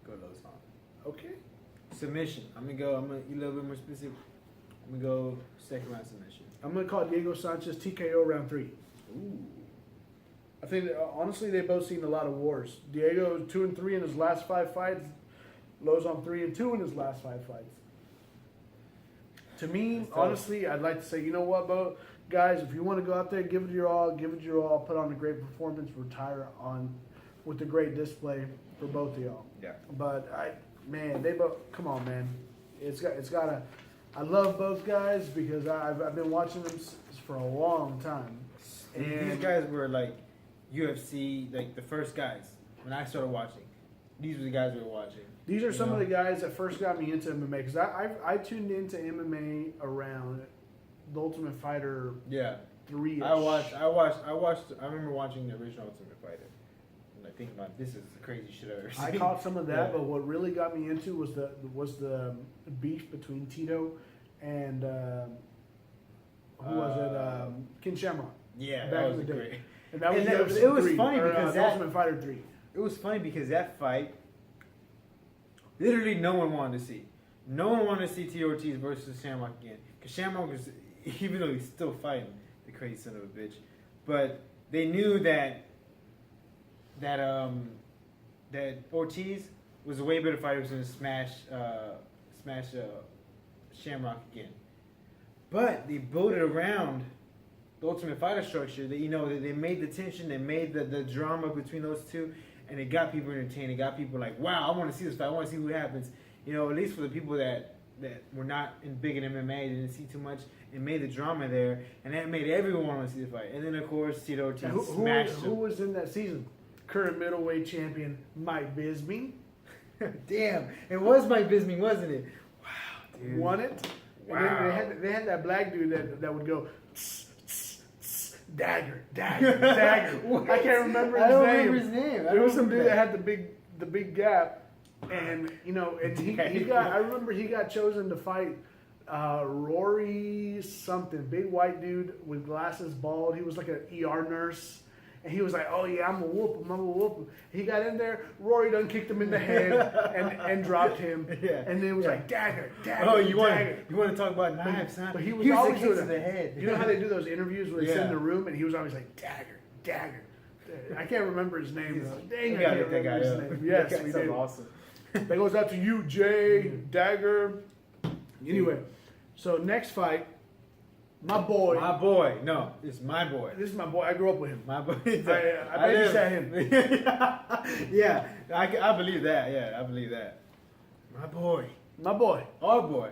Go Lozon. Okay. Submission. I'm gonna be a little bit more specific. I'm gonna go second round submission. I'm gonna call Diego Sanchez TKO round 3. Ooh. I think that, honestly they've both seen a lot of wars. Diego 2-3 in his last 5 fights. Lozon 3-2 in his last 5 fights. To me, That's tough. honestly, I'd like to say, you know what, Bo, guys, if you want to go out there, give it your all, put on a great performance, retire on with a great display for both of y'all. Yeah. But they both. Come on, man. It's got to. I love both guys because I've been watching them for a long time. These And guys were like UFC, like the first guys when I started watching. These were the guys we were watching. these are You some know? of the guys that first got me into MMA because I tuned into MMA around The Ultimate Fighter Yeah. 3. I remember watching the original Ultimate Fighter. like thinking about this is the craziest shit I've ever seen. I caught some of that, Yeah. but what really got me into was the beef between Tito and who was it? Ken Shamrock. Yeah, back that in was the day. great. And that was And UFC it was 3, funny or, because the that- Ultimate Fighter 3. It was funny because that fight, literally no one wanted to see. No one wanted to see Tito Ortiz versus Shamrock again. Because Shamrock was, even though he's still fighting, the crazy son of a bitch, but they knew that Ortiz was a way better fighter. He was going to smash Shamrock again. But they built it around the Ultimate Fighter structure. That that they made the tension, they made the drama between those two, and it got people entertained. It got people like, wow, I want to see this fight. I want to see what happens. At least for the people that were not big in MMA, didn't see too much. It made the drama there, and that made everyone want to see the fight. And then of course Tito Ortiz smashed Who was in that season? Current middleweight champion Mike Bisping him. Damn, it was Mike Bisping, wasn't it? Wow, dude. won it. Wow. And then they had that black dude that would go tss, tss, tss, dagger, dagger, dagger. I can't remember his I don't name. remember his name. There was some dude that had the big gap, and and he got. I remember he got chosen to fight Rory something, big white dude with glasses, bald. He was like an ER nurse. And he was like, "Oh yeah, I'm gonna whoop him. I'm gonna whoop him." He got in there. Rory done kicked him in the head and dropped him. Yeah. And then it was Yeah. like dagger, dagger. Oh, you dagger. want to talk about knives, huh? But he was Here's always the case doing to the head. You know how they do those interviews where they sit in Yeah. the room and he was always like dagger, dagger. I can't remember his name though. Dang, We I gotta can't get that remember guy his up. name. Yes, That we guy's did. awesome. That goes out to you, Jay Dagger. Anyway, so next fight, my boy. My boy. No, it's my boy. This is my boy. I grew up with him. My boy. I babysat him. Yeah, I believe that. Yeah, I believe that. My boy. My boy. Our boy.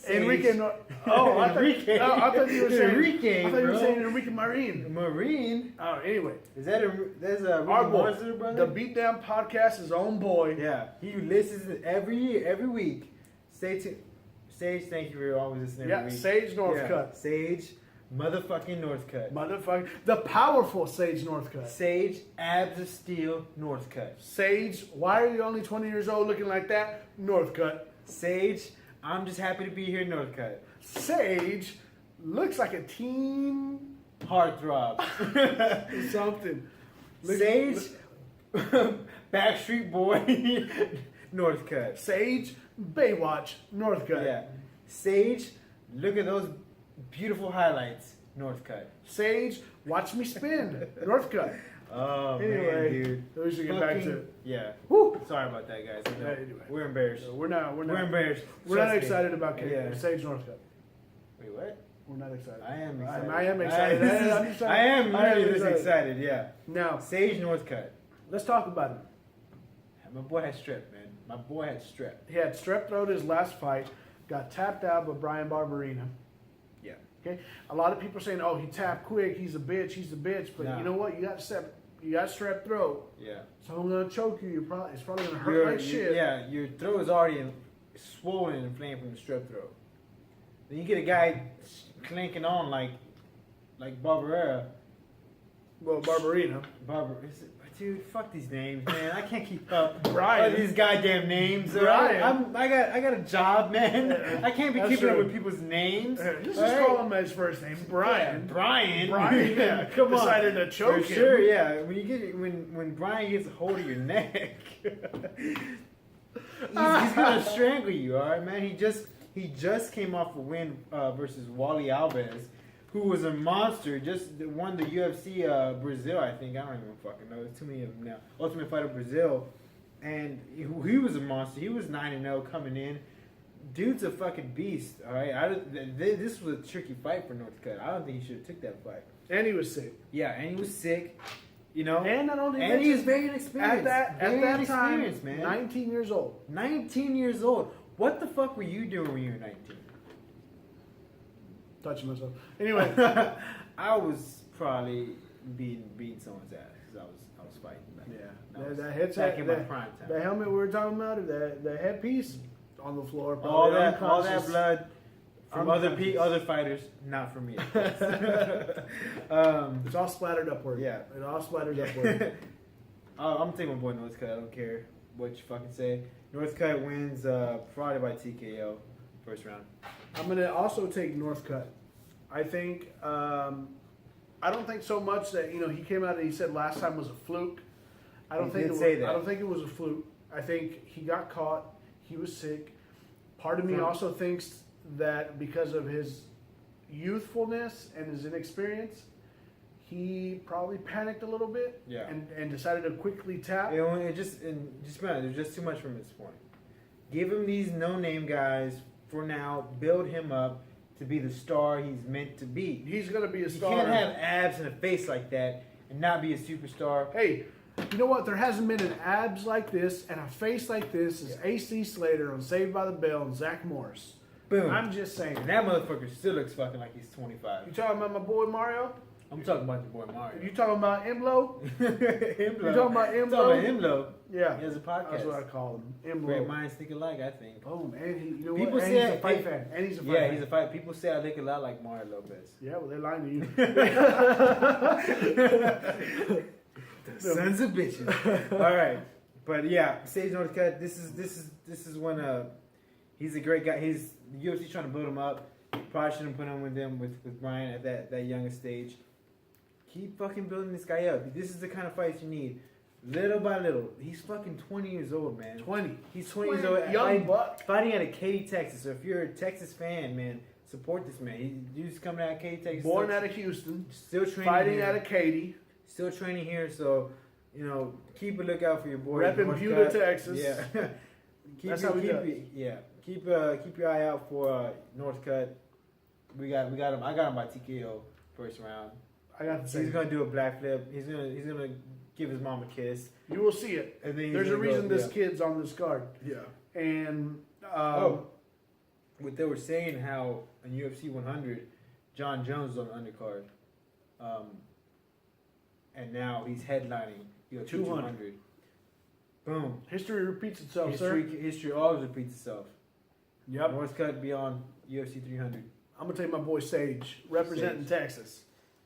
Enrique. Sage. Oh, I Enrique. thought you were saying Enrique, I thought you were bro. saying Enrique Marine. Marine. Oh, anyway, That's a our boy, Ricky Martin, brother. the Beatdown Podcast, his own boy. Yeah, he listens every week. Stay tuned. Sage, thank you for always listening every Yeah, week. Sage Northcutt. Yeah, Sage, motherfucking Northcutt. Motherfucker. The powerful Sage Northcutt. Sage, abs of steel, Northcutt. Sage, why are you only 20 years old looking like that? Northcutt. Sage, I'm just happy to be here, Northcutt. Sage looks like a teen Heartthrob. something. Sage, Backstreet Boy, Northcutt. Sage, Baywatch, Northcutt. Yeah. Sage, look at those beautiful highlights, Northcutt. Sage, watch me spin, Northcutt. Oh, Anyway, man, dude. we should get back to it. Yeah. Woo! Sorry about that, guys. I know. Yeah, anyway. We're embarrassed. We're not embarrassed. We're not Trust me. excited about Yeah. Sage Northcutt. Wait, what? We're not excited. I am excited. I am excited. I am really this excited, yeah. Now, Sage Northcutt. let's talk about him. My boy had strep, man. My boy had strep. He had strep throat his last fight, got tapped out by Brian Barberina. Yeah. Okay, a lot of people are saying, "Oh, he tapped quick. He's a bitch." But Nah. you know what? You got strep throat. Yeah. So I'm gonna choke you. It's probably gonna hurt like shit. Yeah, your throat is already swollen and inflamed from the strep throat. Then you get a guy clanking on like Barberera. Well, Barberina. Dude, fuck these names, man. I can't keep up. Brian. All these goddamn names. Brian. I got a job, man. Yeah, I can't be that's keeping up true. with people's names. Just All right? call him by his first name, Brian. Brian. Brian Yeah, come on. decided to choke For him. sure, yeah. When Brian gets a hold of your neck, he's gonna strangle you. All right, man. He just came off a win versus Wally Alves, who was a monster. Just won the UFC Brazil, I think. I don't even fucking know. There's too many of them now. Ultimate Fighter Brazil, and he was a monster. He was 9-0 coming in. Dude's a fucking beast. All right, this was a tricky fight for Northcutt. I don't think he should have took that fight. And he was sick. Yeah, and he was sick. You know, And not only and that, he was very inexperienced. at Very that time, inexperienced, man. 19 years old. 19 years old. What the fuck were you doing when you were 19? Touching myself. Anyway, I was probably beating someone's ass because I was fighting back then. yeah, was that headset, back in my prime time. the helmet we were talking about, the headpiece on the floor. all probably that unconscious. blood from Unconscious. other fighters, not from me. It's all splattered upward. Yeah. It all splattered upward. I'm taking my boy Northcutt. I don't care what you fucking say. Northcutt wins Friday by TKO, first round. I'm gonna also take Northcutt. I think I don't think so much that he came out and he said last time was a fluke. I don't think it was a fluke. I think he got caught. He was sick. Part of me also thinks that because of his youthfulness and his inexperience, he probably panicked a little bit. Yeah. And decided to quickly tap. Just there's just too much from this point. Give him these no-name guys for now. Build him up to be the star he's meant to be. He's gonna be a star. You can't have abs and a face like that and not be a superstar. Hey, you know what? There hasn't been an abs like this and a face like this as AC Slater on Saved by the Bell and Zach Morris. Boom. I'm just saying. And that motherfucker still looks fucking like he's 25. You talking about my boy Mario? I'm talking about your boy Mario. You talking about Imlo? Imlo. You talking about Imlo? I'm talking about Imlo. Yeah. He has a podcast. That's what I call him. Imlo. Great minds think alike, I think. Boom. And you know People what? say And he's a fight fan. And he's a fight fan. he's a fight. People say I look a lot like Mario Lopez. Yeah, well, they're lying to you. The sons of bitches. All right, but yeah, Sage Northcutt. This is when he's a great guy. He's the UFC trying to build him up. Probably shouldn't put him with Brian at that youngest stage. Keep fucking building this guy up. This is the kind of fights you need. Little by little. He's fucking 20 years old, man. 20. He's 20 years old. Young buck. Fighting out of Katy, Texas. So if you're a Texas fan, man, support this man. He's coming out of Katy, Texas. Born out of Houston. Still training Fighting here. out of Katy. Still training here, so keep a lookout for your boy. Repping Buda, Texas. Yeah. That's how we do it. Keep your eye out for Northcutt. We got him. I got him by TKO first round. I got the same. He's gonna do a black flip. He's gonna give his mom a kiss. You will see it. And then There's a reason this kid's on this card. Yeah. And what they were saying, how in UFC 100, John Jones was on the undercard, and now he's headlining UFC 200. Boom. History repeats itself, sir. History always repeats itself. Yep. Northcutt beyond UFC 300. I'm gonna take my boy Sage, representing Texas.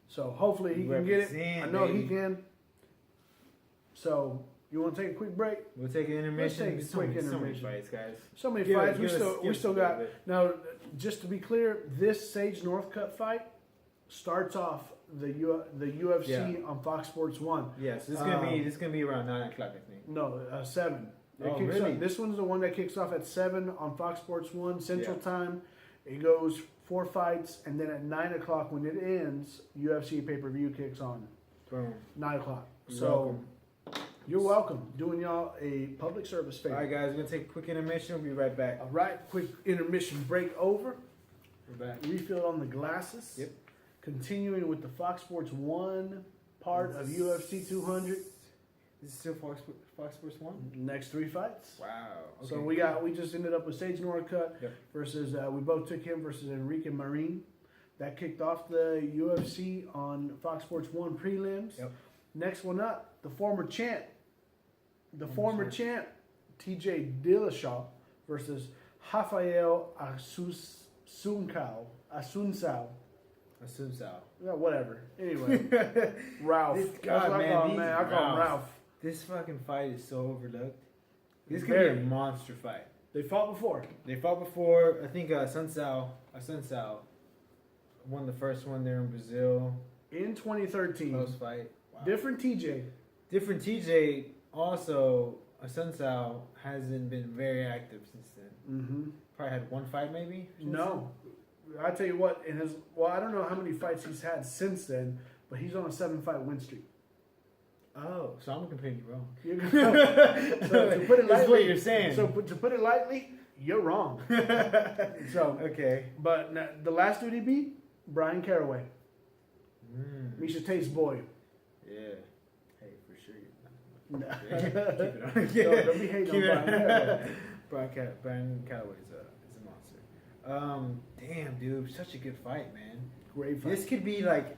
So hopefully he can get it. I know he can. So you want to take a quick break? We'll take an intermission. Let's take a quick So many intermission. fights, guys. So many fights. We still got. Now, just to be clear, this Sage Northcutt fight starts off the UFC on Fox Sports 1. Yes, this is gonna be around 9 o'clock, I think. No, 7. Really? This one's the one that kicks off at 7 on Fox Sports 1 Central Time. It goes 4 fights, and then at 9 o'clock when it ends, UFC pay-per-view kicks on. Boom. 9 o'clock. Welcome. You're welcome. Doing y'all a public service favor. All right, guys, we're gonna take a quick intermission. We'll be right back. All right, quick intermission break over. We're back. Refill on the glasses. Yep. Continuing with the Fox Sports 1 part of UFC 200. This is still Fox Sports 1? Next 3 fights. Wow. Okay. So we just ended up with Sage Northcutt versus we both took him versus Enrique Marin. That kicked off the UFC on Fox Sports 1 prelims. Yep. Next one up, the former champ, TJ Dillashaw versus Rafael Asuncao. Yeah, whatever. Anyway, Ralph. God, man, I call him Ralph. This fucking fight is so overlooked. This could Very. be a monster fight. They fought before. I think Sun Sao won the first one there in Brazil. In 2013. Close fight. Wow. Different TJ. Different TJ. Also, Sun Sao hasn't been very active since then. Mm-hmm. Probably had 1 fight maybe? No. I tell you what, I don't know how many fights he's had since then, but he's on a 7-fight win streak. Oh, so I'm completely wrong. So to put it lightly, that's what you're saying. So to put it lightly, you're wrong. So okay, but the last dude he beat, Brian Caraway, Misha Tate's boy. Yeah. Hey, for sure. No. Keep it on. No, don't be hating on Brian Caraway. Brian Caraway is a monster. Damn, dude, such a good fight, man. Great fight. This could be like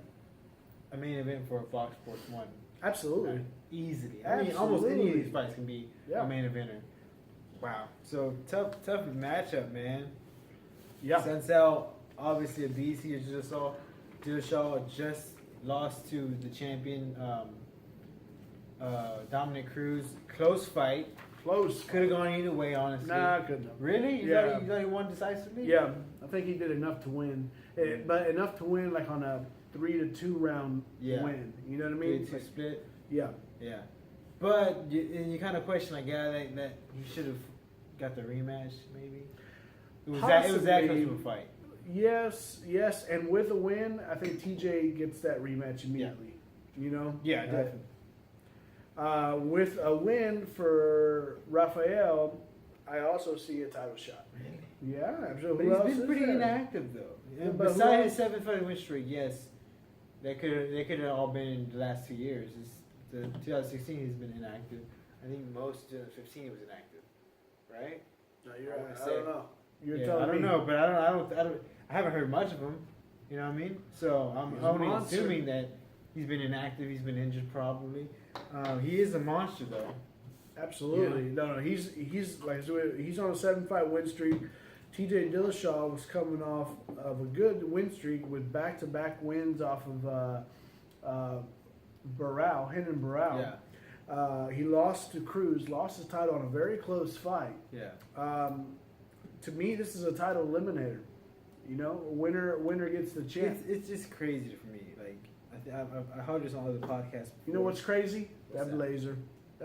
a main event for Fox Sports 1. Absolutely. Easily. I mean, almost any of these fights can be a main eventer. Wow. So tough matchup, man. Yeah. Sunsao, obviously a beast. He Dillashaw just lost to the champion Dominic Cruz, close fight. Close. Could have gone either way, honestly. Nah, couldn't have. Really? You Yeah. thought he won decisively? Yeah, I think he did enough to win, but enough to win like on a 3-2 round win. You know what I mean? 3-2 split. Yeah. Yeah. But you kind of question, like, that he should have got the rematch, maybe. It was that close to a fight. Yes, and with a win, I think TJ gets that rematch immediately. You know? Yeah, definitely. With a win for Rafael, I also see a title shot. Yeah, absolutely. But he's been pretty inactive, though. Yeah, but besides his 7-fight win streak, yes, they could have all been in the last 2 years. The 2016 he's been inactive. I think most of 2015 he was inactive, right? No, you're right. I don't know. You're I don't know, but I haven't heard much of him. You know what I mean? So I'm only assuming that he's been inactive. He's been injured, probably. He is a monster, though. Absolutely. Yeah. No, he's like he's on a 7-fight win streak. TJ Dillashaw was coming off of a good win streak with back-to-back wins off of Hendon Barao. Yeah. He lost to Cruz, lost his title on a very close fight. Yeah. To me, this is a title eliminator. You know, winner gets the champ. It's just crazy for me. Like I heard this on other podcasts before. You know what's crazy? What's That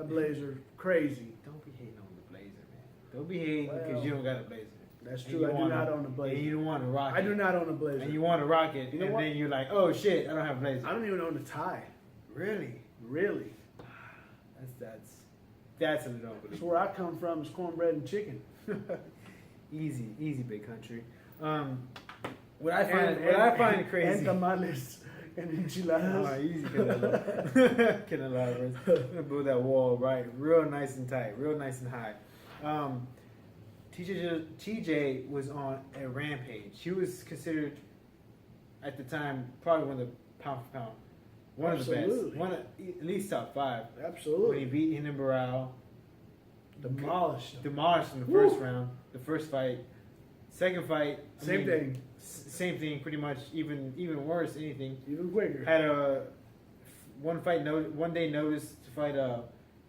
blazer, crazy. Don't be hating on the blazer, man. Don't be hating because you don't got a blazer. That's true. I do not own a blazer. And you don't want to rock it. I do not own a blazer. And you want to rock it, and then you're like, oh shit, I don't have a blazer. I don't even own a tie. Really? Really? That's a little bit. That's where I come from. Is cornbread and chicken. Easy, big country. What I find crazy. And tamales and enchiladas. Oh, easy, Canelo. I'm gonna build that wall right, real nice and tight, real nice and high. TJ was on a rampage. He was considered at the time probably one of the pound for pound, one of the best, at least top 5. Absolutely. When he beat Hendon Barao, demolished in the first round, the first fight. Second fight, same thing, pretty much, even worse, anything. Even quicker. Had a one day notice to fight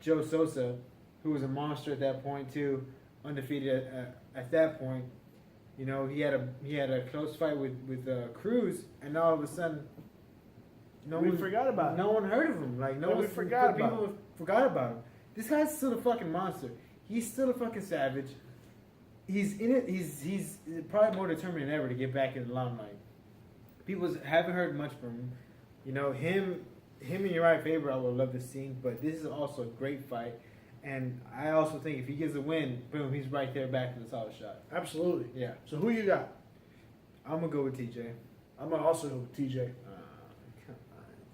Joe Sosa, who was a monster at that point too, undefeated at that point. You know, he had a close fight with Cruz, and all of a sudden, forgot about him. No one heard of him. Like people forgot about him. This guy's still a fucking monster. He's still a fucking savage. He's in it. He's probably more determined than ever to get back in the limelight. People haven't heard much from him. You know, him and Uriah Faber, I would love to see, but this is also a great fight. And I also think if he gets a win, boom, he's right there back in the solid shot. Absolutely. Yeah. So who you got? I'm gonna go with TJ. I'm gonna also go with TJ. Come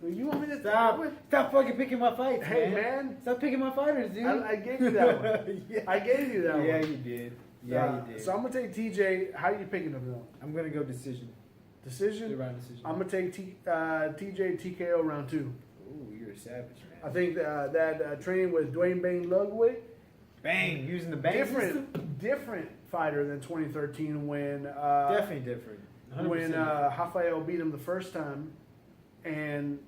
on. You want me to stop fucking picking my fights, hey, man. Stop picking my fighters, dude. I gave you that one. Yeah. I gave you that one. Yeah, you did. Yeah, you did. So I'm gonna take TJ. How are you picking him though? I'm gonna go decision. Decision? Round decision. I'm gonna take TJ TKO round 2. Ooh, you're a savage, man. I think that training with Dwayne Bang Ludwig. Bang, using the bang system? Different fighter than 2013 when definitely different. 100% when Rafael beat him the first time, and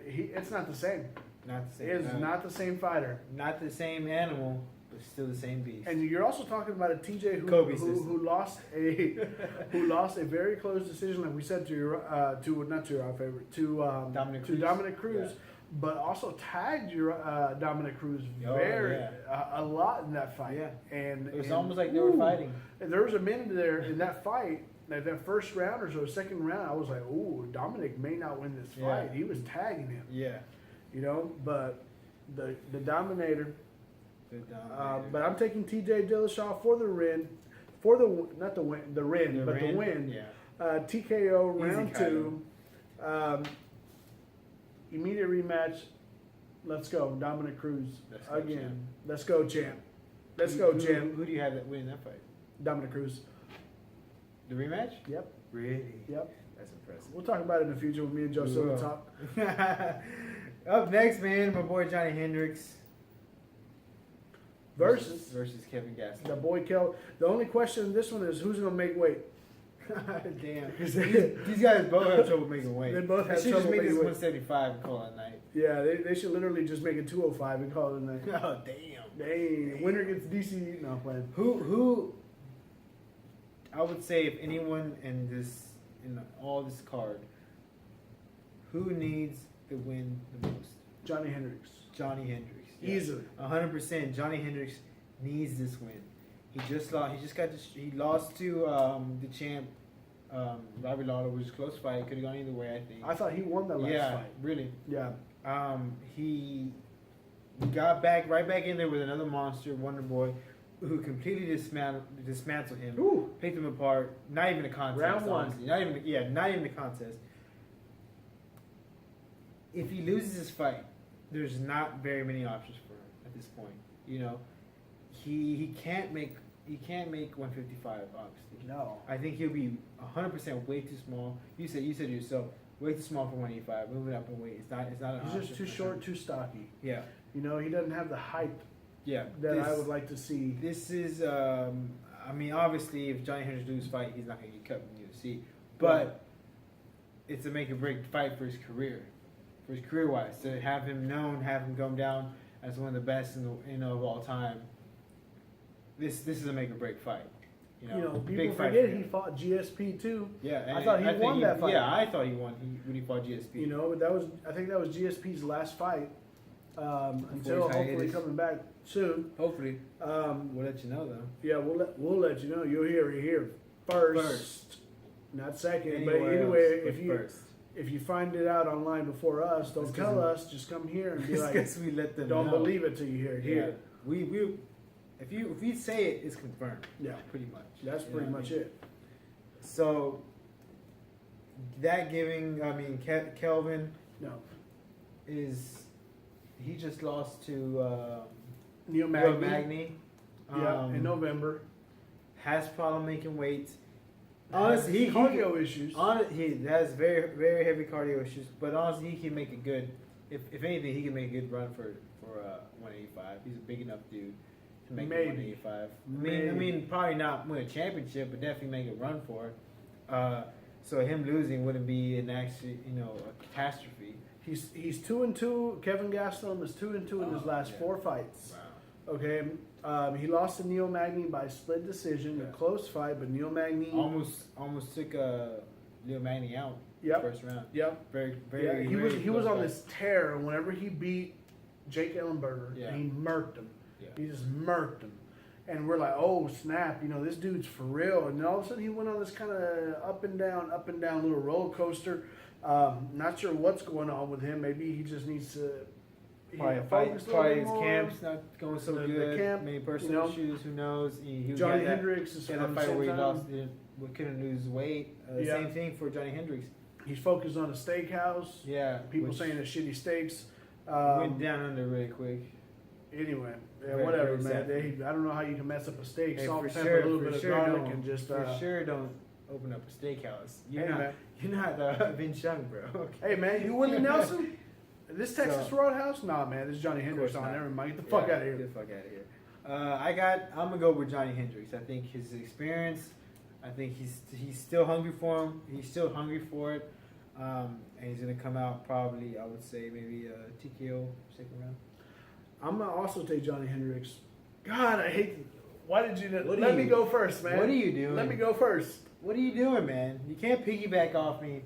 it's not the same. Not the same. It is not the same fighter. Not the same animal, but still the same beast. And you're also talking about a TJ who lost a very close decision, like we said, to Dominic Cruz. Yeah. But also tagged Dominic Cruz a lot in that fight. Yeah. And it was almost like they were fighting. And there was a minute there in that fight, like that first round or so, second round, I was like, "Ooh, Dominic may not win this fight." He was tagging him. Yeah. You know, but the Dominator. But I'm taking TJ Dillashaw for the win, the win. Yeah. TKO round 2. Immediate rematch. Let's go, Dominic Cruz again. Let's go, champ. Let's go, champ. Who do you have that win that fight? Dominic Cruz. The rematch? Yep. Really? Yep. That's impressive. We'll talk about it in the future when me and Joe Silva talk. Up next, man, my boy Johnny Hendricks versus Kevin Gastelum. The boy Kel. The only question in this one is who's gonna make weight. Damn. Because These guys both have trouble making weight. They both have should trouble just make making this weight. 175 and call it a night. Yeah, they should literally just make it 205 and call it a night. Oh damn. Dang, winner gets DC. No, I'm playing. Who? I would say if anyone in all this card, who needs the win the most? Johnny Hendricks. Johnny Hendricks. Easily. 100%. Johnny Hendricks needs this win. He just lost. He just got. He lost to the champ, Robbie Lawler, which was a close fight. Could have gone either way, I think. I thought he won that last fight. Really. Yeah. He got right back in there with another monster, Wonder Boy, who completely dismantled him, Ooh. picked him apart. Not even a contest. Round one. Honestly. Not even a contest. If he loses this fight, there's not very many options for him at this point. You know, he can't make 155 obviously. No. I think he'll be 100% way too small. You said yourself, way too small for 185. Moving up in weight, it's not an option. He's just too short, too stocky. Yeah. You know, he doesn't have the height Yeah. that I would like to see. This is, I mean, obviously, if Johnny Hendricks loses fight, he's not going to get cut from the UFC. But it's a make or break fight for his career wise. To have him known, have him come down as one of the best of all time. This is a make or break fight. You know, People big fight forget for he him. fought GSP too. Yeah, and I thought he won that fight. Yeah, I thought he won when he fought GSP. You know, but I think that was GSP's last fight. Until he's hopefully hiatus. coming back soon. Hopefully, we'll let you know though. Yeah, we'll let you know. You'll hear it here first. Not second. But anyway, if you find it out online before us, don't tell us. Just come here and be like, because we let them don't know. believe it till you hear it here. We if you say it, it's confirmed. Yeah, pretty much. that's pretty much it. So that Kelvin No, he just lost to Neil Neil Magny. Magny. Yeah, in November. Has problem making weight. Honestly, cardio issues. He has very very heavy cardio issues, but honestly, he can make a good. If anything, he can make a good run for 185. He's a big enough dude to make it 185. I mean, probably not win a championship, but definitely make a run for it. So him losing wouldn't be a catastrophe. He's 2-2. Kevin Gastelum is 2-2 in his last 4 fights. Wow. Okay, he lost to Neil Magny by split decision, a close fight, but Neil Magny almost took Neil Magny out. Yep. First round. Yep. Very. Yeah, he was on this tear whenever he beat Jake Ellenberger, and he murked him. Yeah. He just murked him. And we're like, oh snap, this dude's for real. And then all of a sudden he went on this kind of up and down little roller coaster. Not sure what's going on with him. Maybe he just needs to focus a little bit his more. camp's not going so good. The camp, maybe personal issues. Who knows? Johnny Hendricks is had on a the fight where he same lost. time. Couldn't lose weight. Same thing for Johnny Hendricks. He's focused on a steakhouse. Yeah. People saying it's shitty steaks. Went down under really quick. Anyway, Very, whatever, very man. I don't know how you can mess up a steak. Hey, Salt, for pepper, sure, a little for bit sure of garlic, don't. and just. For sure, don't open up a steakhouse. You're Hey, not Vince Young, bro. Okay. Hey, man, you Willie Nelson? This Texas Roadhouse? Nah, man, this is Johnny Hendricks on. Never mind. Get the fuck out of here. Get the fuck out of here. I'm gonna go with Johnny Hendricks. I think his experience. I think he's still hungry for him. He's still hungry for it. And he's gonna come out probably. I would say maybe TKO second round. I'm gonna also take Johnny Hendricks. God, I hate. Why did you What let are me you- go first, man? What are you doing? Let me go first. What are you doing, man? You can't piggyback off me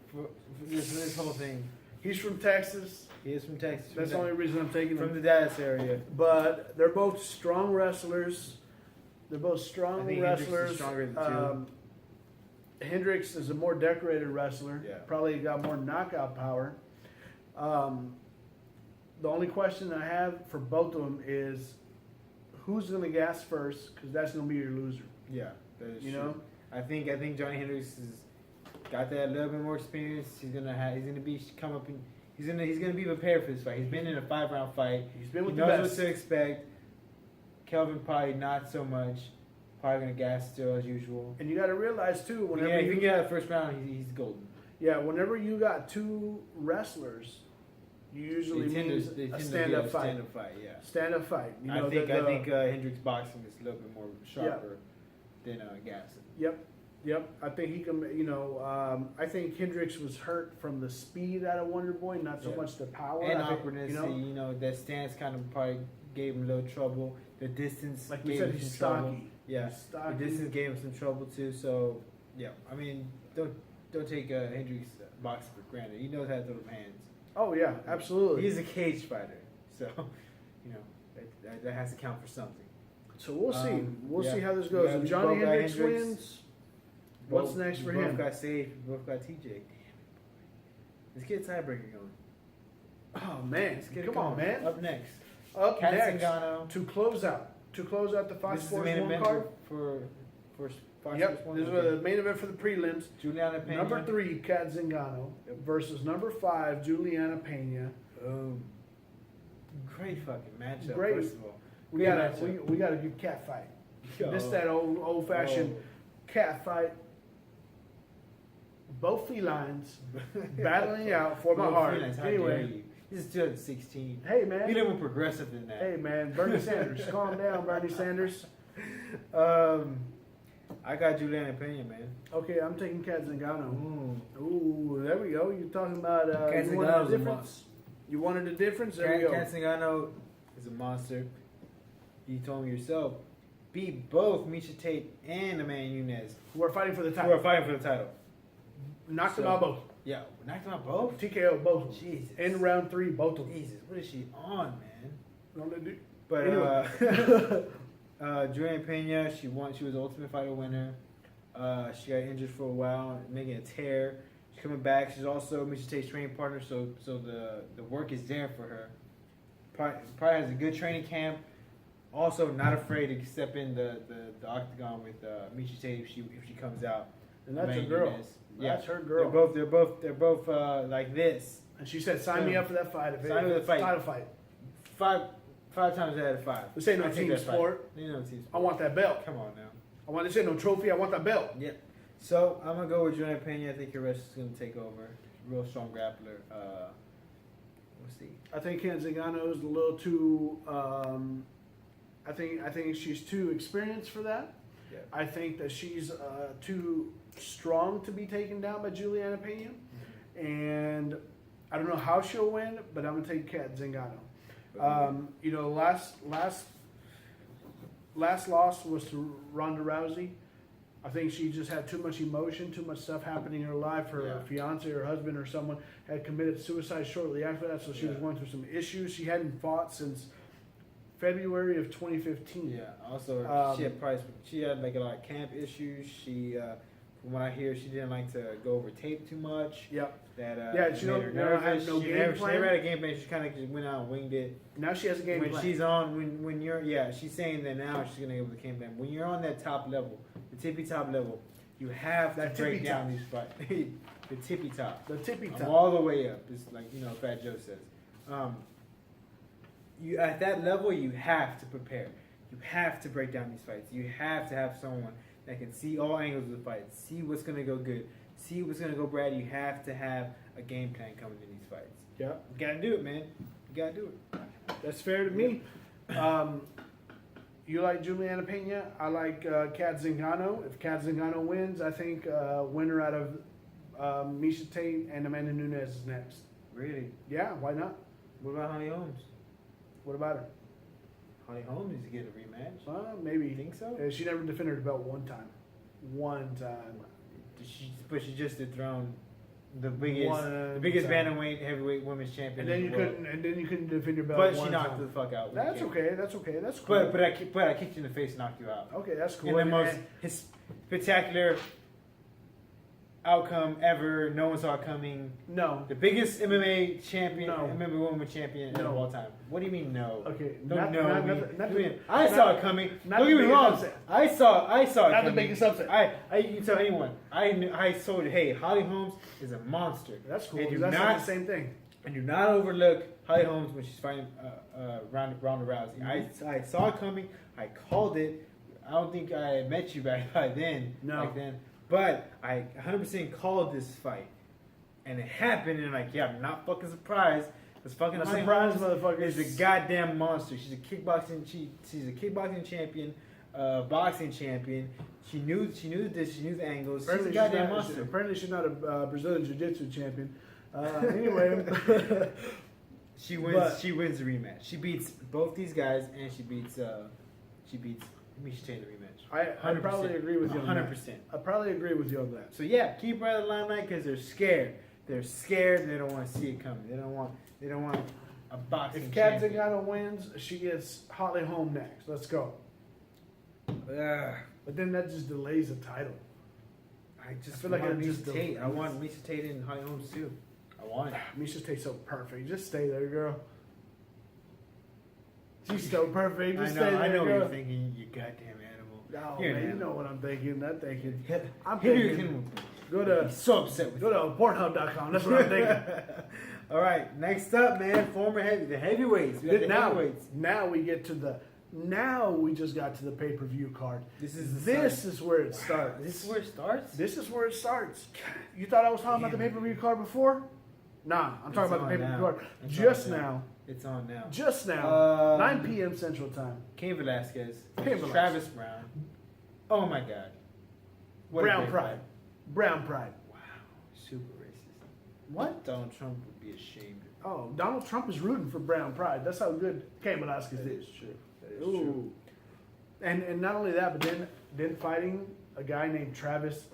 for this whole thing. He's from Texas. He is from Texas. That's the only reason I'm taking from him. the Dallas area. But they're both strong wrestlers. They're both I strong think Hendricks is wrestlers. stronger than Hendricks is a more decorated wrestler. Yeah. Probably got more knockout power. The only question I have for both of them is who's going to gas first, because that's going to be your loser. Yeah, that is You true. know? I think Johnny Hendricks has got that little bit more experience. He's gonna be prepared for this fight. He's been in a 5-round fight. He's been with He the knows best. what to expect. Kelvin probably not so much. Probably gonna gas still as usual. And you got to realize too, whenever If you you get out of the first round, he's golden. whenever you got 2 wrestlers, you usually They tend means to a get stand-up fight. Stand-up fight, yeah. Stand-up fight. You know, I think Hendricks' boxing is a little bit more sharper than Gasson. Yep. Yep, I think he can. I think Hendricks was hurt from the speed out of Wonder Boy, not so Yeah. much the power. And I think, awkwardness. That stance kind of probably gave him a little trouble. The distance, like we gave said, him he's some trouble. stocky. Yeah, He's stocky. the distance gave him some trouble too. So yeah, I mean, don't take Hendricks' boxing for granted. He knows how to throw them hands. Oh yeah, absolutely. He's a cage fighter, so that has to count for something. So we'll see. We'll yeah. see how this goes. Yeah, If we Johnny both got Hendricks Hendricks. wins, what's next for we him? Both got saved. We both got TJ. Damn it. Let's get a tiebreaker going. Oh man, Let's get it come going. on, man. Up next, Up Cat next Zingano. to close out the Fox This is the Sports main 1 event card. for Fox Yep, Sports 1. this is Okay. the main event for the prelims. Juliana Pena. Number 3, Cat Zingano versus number 5, Juliana Pena. Great fucking matchup. Great. First of all, We Good got a matchup. we got a good cat fight. Yo. This that old fashioned cat fight. Both felines battling out for my Both heart. felines, how dare Anyway, you. This is 2016. hey Be a man, little more progressive than that. hey man, Bernie Sanders, calm down, Bernie Sanders. I got Juliana Pena, man. Okay, I'm taking Cat Zingano. Ooh. Ooh, there we go. You're talking about Cat you wanted Zingano's a a difference. You wanted a difference. There we go. Cat Zingano is a monster. You told me yourself. Beat both Misha Tate and Amanda Nunes, We're fighting for the who title. are fighting for the title. Knocked them So- out both. Yeah, knocked them out both. TKO both of them. Jesus. In round 3, both of them. Jesus, what is she on, man? Don't let it- But Anyway. Juliana Pena, she won. She was the Ultimate Fighter winner. She got injured for a while, making a tear. She's coming back. She's also Misha Tate's training partner, so the work is there for her. Probably has a good training camp. Also, not afraid to step in the octagon with Misha Tate if she comes out. And that's her Amanda girl. Nunes. Yeah, That's her girl. They're both like this. And she said, "Sign me up for that fight. If Sign me up for the fight. Title fight. Five times out of 5. This ain't no I take team that fight. sport. Ain't no team I sport. want that belt. Come on now. I want this ain't no trophy. I want that belt." Yep. So I'm gonna go with Juliana Pena. I think your rest is gonna take over. Real strong grappler. We'll see. I think Cat Zingano is a little too. I think she's too experienced for that. Yeah. I think that she's too strong to be taken down by Juliana Pena, and I don't know how she'll win, but I'm gonna take Cat Zingano. Last loss was to Ronda Rousey. I think she just had too much emotion, too much stuff happening in her life. Her fiance, her husband, or someone had committed suicide shortly after that, so she was going through some issues. She hadn't fought since February of 2015. Yeah. Also, she had like a lot of camp issues. She, from what I hear, she didn't like to go over tape too much. Yep. That she made don't her have nervous. no She game never plan. had a game plan. She kind of just went out and winged it. Now she has a game When plan. she's on, when you're, she's saying that now she's gonna go with the game plan. When you're on that top level, the tippy top level, you have to That break tippy down these fights. The tippy top. The tippy I'm top. all the way up. It's like Fat Joe says. You at that level, you have to prepare. You have to break down these fights. You have to have someone that can see all angles of the fight, see what's gonna go good, see what's gonna go bad. You have to have a game plan coming to these fights. Yep. You gotta do it, man. You gotta do it. That's fair to me. You like Juliana Pena. I like Cat Zingano. If Cat Zingano wins, I think winner out of Misha Tate and Amanda Nunes is next. Really? Yeah, why not? What about Holly Holmes? What about her? Holly Holmes needs to get a rematch. Maybe. You think so? She never defended her belt one time. But she just dethroned the biggest One bantamweight heavyweight women's champion. And then in you the world. couldn't defend your belt. But one she knocked time. the fuck out. That's okay. That's okay. That's cool. But I kicked you in the face and knocked you out. Okay, that's cool. In the And- most spectacular outcome ever. No one saw it coming. no. The biggest MMA champion, No. MMA woman champion of all time. What do you mean no? Okay. Don't know not, me. not, not, I mean, not, I saw it coming. not Don't the get me biggest wrong. upset. I saw it Not the coming. biggest upset. You can tell anyone. I told you, hey, Holly Holmes is a monster. That's cool. And do That's not not the same thing. And do not overlook Holly Holmes when she's fighting Ronda Rousey. Mm-hmm. I saw it coming. I called it. I don't think I had met you back then. No. Back then. But I 100% called this fight. And it happened. And I'm not fucking surprised. Because fucking Not Holly surprised, Holmes motherfucker. is a goddamn monster. She's a kickboxing champion. boxing champion. She knew this. She knew the angles. She's a Apparently goddamn she's not, monster. apparently she's not a Brazilian Jiu-Jitsu champion. Anyway, She wins. But- She wins the rematch. She beats both these guys, and she beats. Misha Tate in the rematch. I probably agree with you on that. 100%. I probably agree with you on that. So yeah, keep her out of the limelight because they're scared. They're scared. They don't want to see it coming. They don't want a boxing. If Kat champion. Zingano wins, she gets Holly Holm next. Let's go. Ugh. But then that just delays the title. I just feel like want it Misha just Tate. I delays. want Misha Tate in Holly Holmes too. I want it. Misha tastes so perfect. Just stay there, girl. She's so perfect. Just I stay know. there, I know what girl. you're thinking. You goddamn animal. Oh, You're an man, you animal. know what I'm thinking. I'm thinking. I'm Here thinking. you Go can to be so upset with go to Pornhub.com. That's what I'm thinking. All right, next up, man, the heavyweights. We got the heavyweights. Now we get to the. Now we just got to the pay-per-view card. This is This is where it starts. This is where it starts. This is where it starts. You thought I was talking about the Damn. pay-per-view card before? Nah, I'm talking about the on pay-per-view now. card It's just on now. now. It's on now. Just now. 9 Um, p.m. Central Time. Cain Velasquez, Cain Velasquez. Travis Brown. Oh my God. What a Brown great Pride. fight. Brown Pride. Wow, super racist. What? Donald Trump would be ashamed. Oh, Donald Trump is rooting for Brown Pride. That's how good Cain Velasquez is. True. That is Ooh. true. And not only that, but then fighting a guy named Travis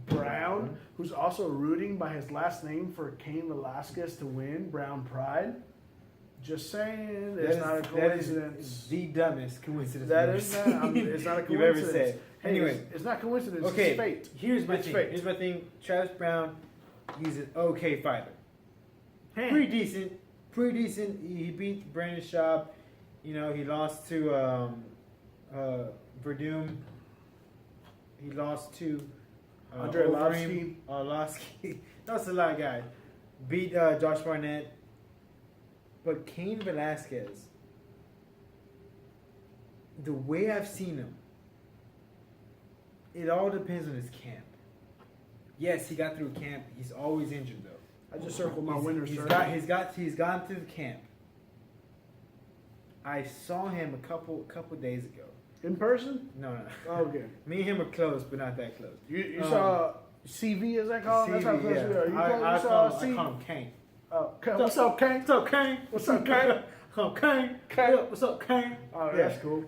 Brown, who's also rooting by his last name for Cain Velasquez to win Brown Pride. Just saying, it's not a coincidence. That is the dumbest coincidence That I've is ever not. seen It's not a you've ever coincidence. said. Hey, Anyway, it's not coincidence. okay. It's fate. Here's my It's thing. fate. Here's my thing. Travis Brown, he's an okay fighter. Hey. Pretty decent. Pretty decent. He beat Brandon Schaub. You know, he lost to Verdum. He lost to Andre Overeem. Arlovsky. That's a lot of guys. Beat Josh Barnett. But Cain Velasquez, the way I've seen him, it all depends on his camp. Yes, he got through camp. He's always injured though. I just circled my winner He's circle. he's gone through the camp. I saw him a couple days ago. In person? No. Oh, okay. Me and him are close, but not that close. You saw CV, is that called? That's how CV, close yeah. we are. You I saw call him Kane. Oh, okay. What's up, Kane? What's up, Kane? What's up, Kane? Oh, Kane. Kane. Yeah, what's up, Kane? Oh, Yeah. that's cool.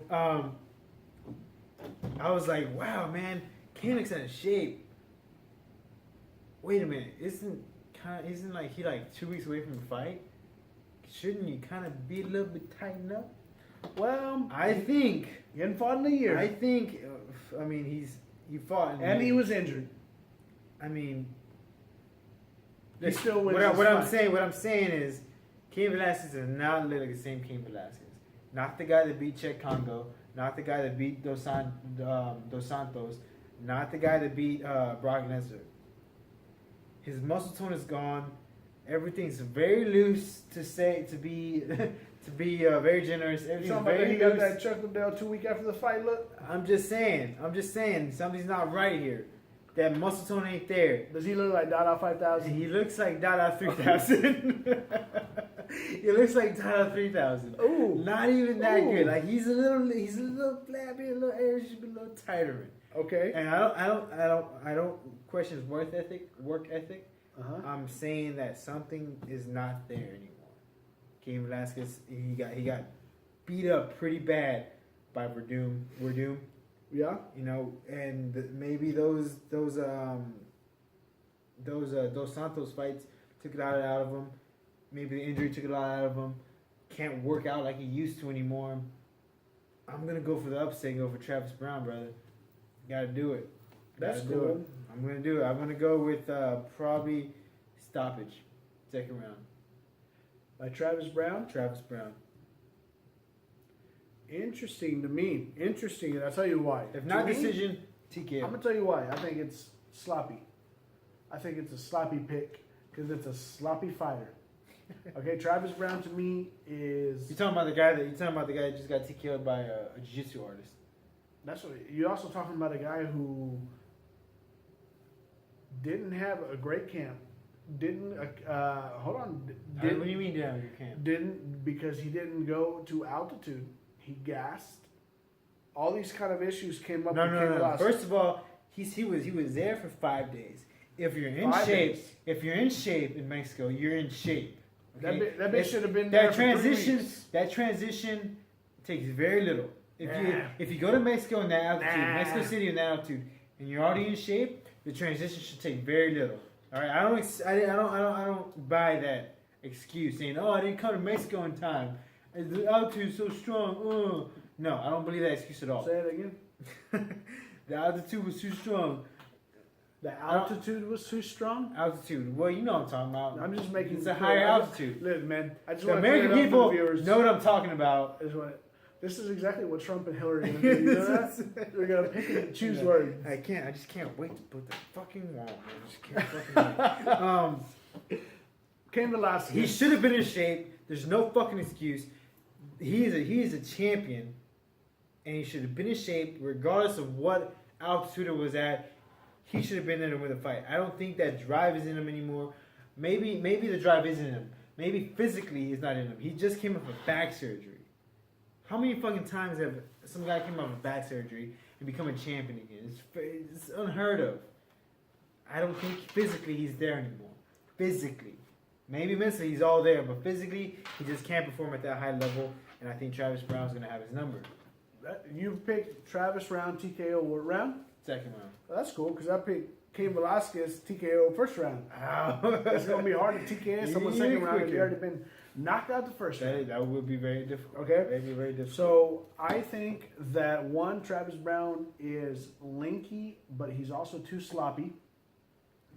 I was like, wow, man, Kane looks in shape. Wait a minute, isn't like he like 2 weeks away from the fight? Shouldn't you kind of be a little bit tightened up? Well, I think. he hadn't fought in a year. I think. I mean, he fought, and he was injured. I mean, He still wins What his I'm fight. saying is, Cain Velasquez does not look like the same Cain Velasquez. Not the guy that beat Chet Congo. Not the guy that beat Dos Santos. Not the guy that beat Brock Lesnar. His muscle tone is gone. Everything's very loose to be very generous. Everything's Talking about that very he got loose. that Chuck Liddell 2 weeks after the fight look. I'm just saying. Something's not right here. That muscle tone ain't there. Does he look like Dada 5000? He looks like Dada 3000. He looks like Dada 3000. Ooh. Not even that Ooh. good. Like he's a little flabby, a little air, should be a little tighter. Okay. And I don't question his work ethic. Uh-huh. I'm saying that something is not there anymore. Cain Velasquez, he got beat up pretty bad by Verdum. Yeah. You know, and maybe those Santos fights took it out of him. Maybe the injury took it out of him. Can't work out like he used to anymore. I'm gonna go for the upset and go for Travis Brown, brother. Gotta do it. That's Gotta do cool. it. I'm gonna do it. I'm gonna go with probably stoppage, second round. By Travis Brown? Travis Brown. Interesting to me. Interesting, and I'll tell you why. If not To me, decision, I'm TKO. going to tell you why. I think it's sloppy. I think it's a sloppy pick because it's a sloppy fighter. Okay, Travis Brown to me is... You talking about the guy that just got TKO'd by a jiu-jitsu artist? That's what you're also talking about, a guy who didn't have a great camp. Didn't hold on. What do you mean down your camp? Didn't because he didn't go to altitude. He gassed. all these kind of issues came up. No, with no, Cain no. Velasquez. First of all, he was there for 5 days. If you're in 5 shape, days. if you're in shape in Mexico, you're in shape. Okay? That bitch should have been there That for 3 transition, weeks. that transition takes very little. Nah. If you go to Mexico in that altitude, Nah. Mexico City in that altitude, and you're already in shape, the transition should take very little. All right, I don't buy that excuse saying, "Oh, I didn't come to Mexico in time. The altitude's so strong." No, I don't believe that excuse at all. Say it again. The altitude was too strong. The altitude was too strong. Altitude. Well, you know what I'm talking about. I'm just making It's a it clear. higher altitude. Listen, man. I just The want American to clear it up people for the viewers. know what I'm talking about. This is exactly what Trump and Hillary are going to do. You know that? They're going to pick and choose words. I just can't wait to put the fucking wall. I just can't fucking wait. Cain Velasquez. He should have been in shape. There's no fucking excuse. He is a champion, and he should have been in shape regardless of what altitude it was at. He should have been there to win the fight. I don't think that drive is in him anymore. Maybe the drive is in him. Maybe physically it's not in him. He just came off of back surgery. How many fucking times have some guy came off of back surgery and become a champion again? It's unheard of. I don't think physically he's there anymore. Physically. Maybe mentally he's all there, but physically he just can't perform at that high level, and I think Travis Brown's going to have his number. You picked Travis round TKO what round? Second round. Well, that's cool because I picked Cain Velasquez TKO first round. Ow. It's going to be hard to TKO someone second round if you quicker. already been knocked out the first round. That would be very difficult. Okay. That'd be very difficult. So I think that one, Travis Brown is lanky, but he's also too sloppy.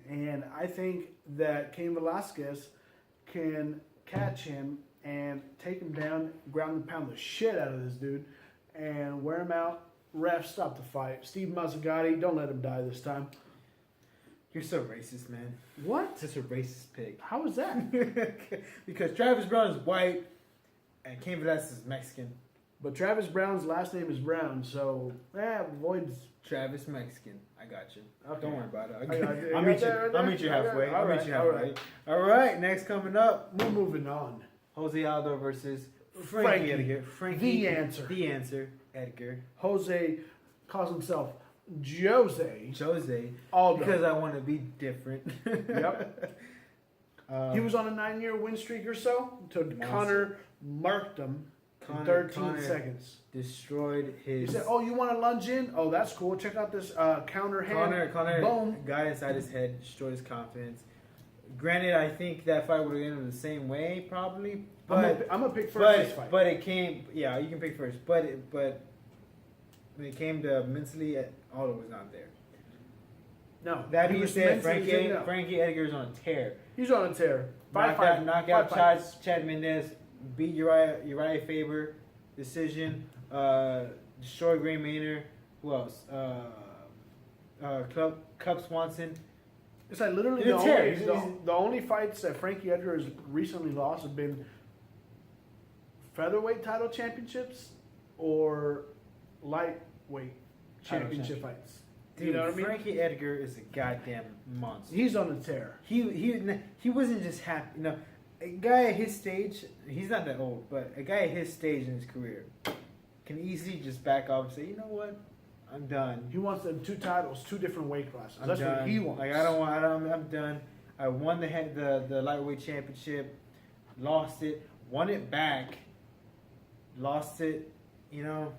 And I think that Cain Velasquez can catch him and take him down, ground and pound the shit out of this dude, and wear him out. Ref, stop the fight. Steve Mazzagatti, don't let him die this time. You're so racist, man. What? Such a racist pig. How is that? Because Travis Brown is white and Cain Velasquez is Mexican. But Travis Brown's last name is Brown, so avoids. Travis Mexican. I got you. Okay. Don't worry about it. I got you. I'll You meet got you. that right I'll there? meet you Okay. halfway. All I'll right, meet you all halfway. right. All right. Next coming up, We're moving on. Jose Aldo versus Frankie. Edgar. Frankie. The answer. The answer. Edgar. Jose calls himself Jose Jose. Aldo. Because I want to be different. Yep. He was on a 9-year win streak or so until Monster. Connor marked him in 13 seconds. Destroyed He his. said, "Oh, you want to lunge in? Oh, that's cool. Check out this counter hand. Connor Boom. got inside his head, destroyed his confidence. Granted, I think that fight would have ended the same way, probably. But I'm gonna pick first this fight. but it came. Yeah, you can pick first. But when it came to mentally, Aldo was not there. No, That he being was said, mentally taken out. Frankie Edgar's on a tear. He's on a tear. Knocked out fights. Chad Mendez, beat Uriah Faber, decision. Destroyed Gray Maynard. Who else? Cub Swanson. It's like literally It's a tear. the only fights that Frankie Edgar has recently lost have been featherweight title championships or lightweight championship fights. Dude, You know what I mean? Frankie Edgar is a goddamn monster. He's on a tear. He wasn't just happy. You know, a guy at his stage, he's not that old, but a guy at his stage in his career can easily just back off and say, you know what, I'm done. He wants them 2 titles, 2 different weight classes. I'm That's done. what he wants. Like I'm done. I won the lightweight championship, lost it, won it back, lost it. You know,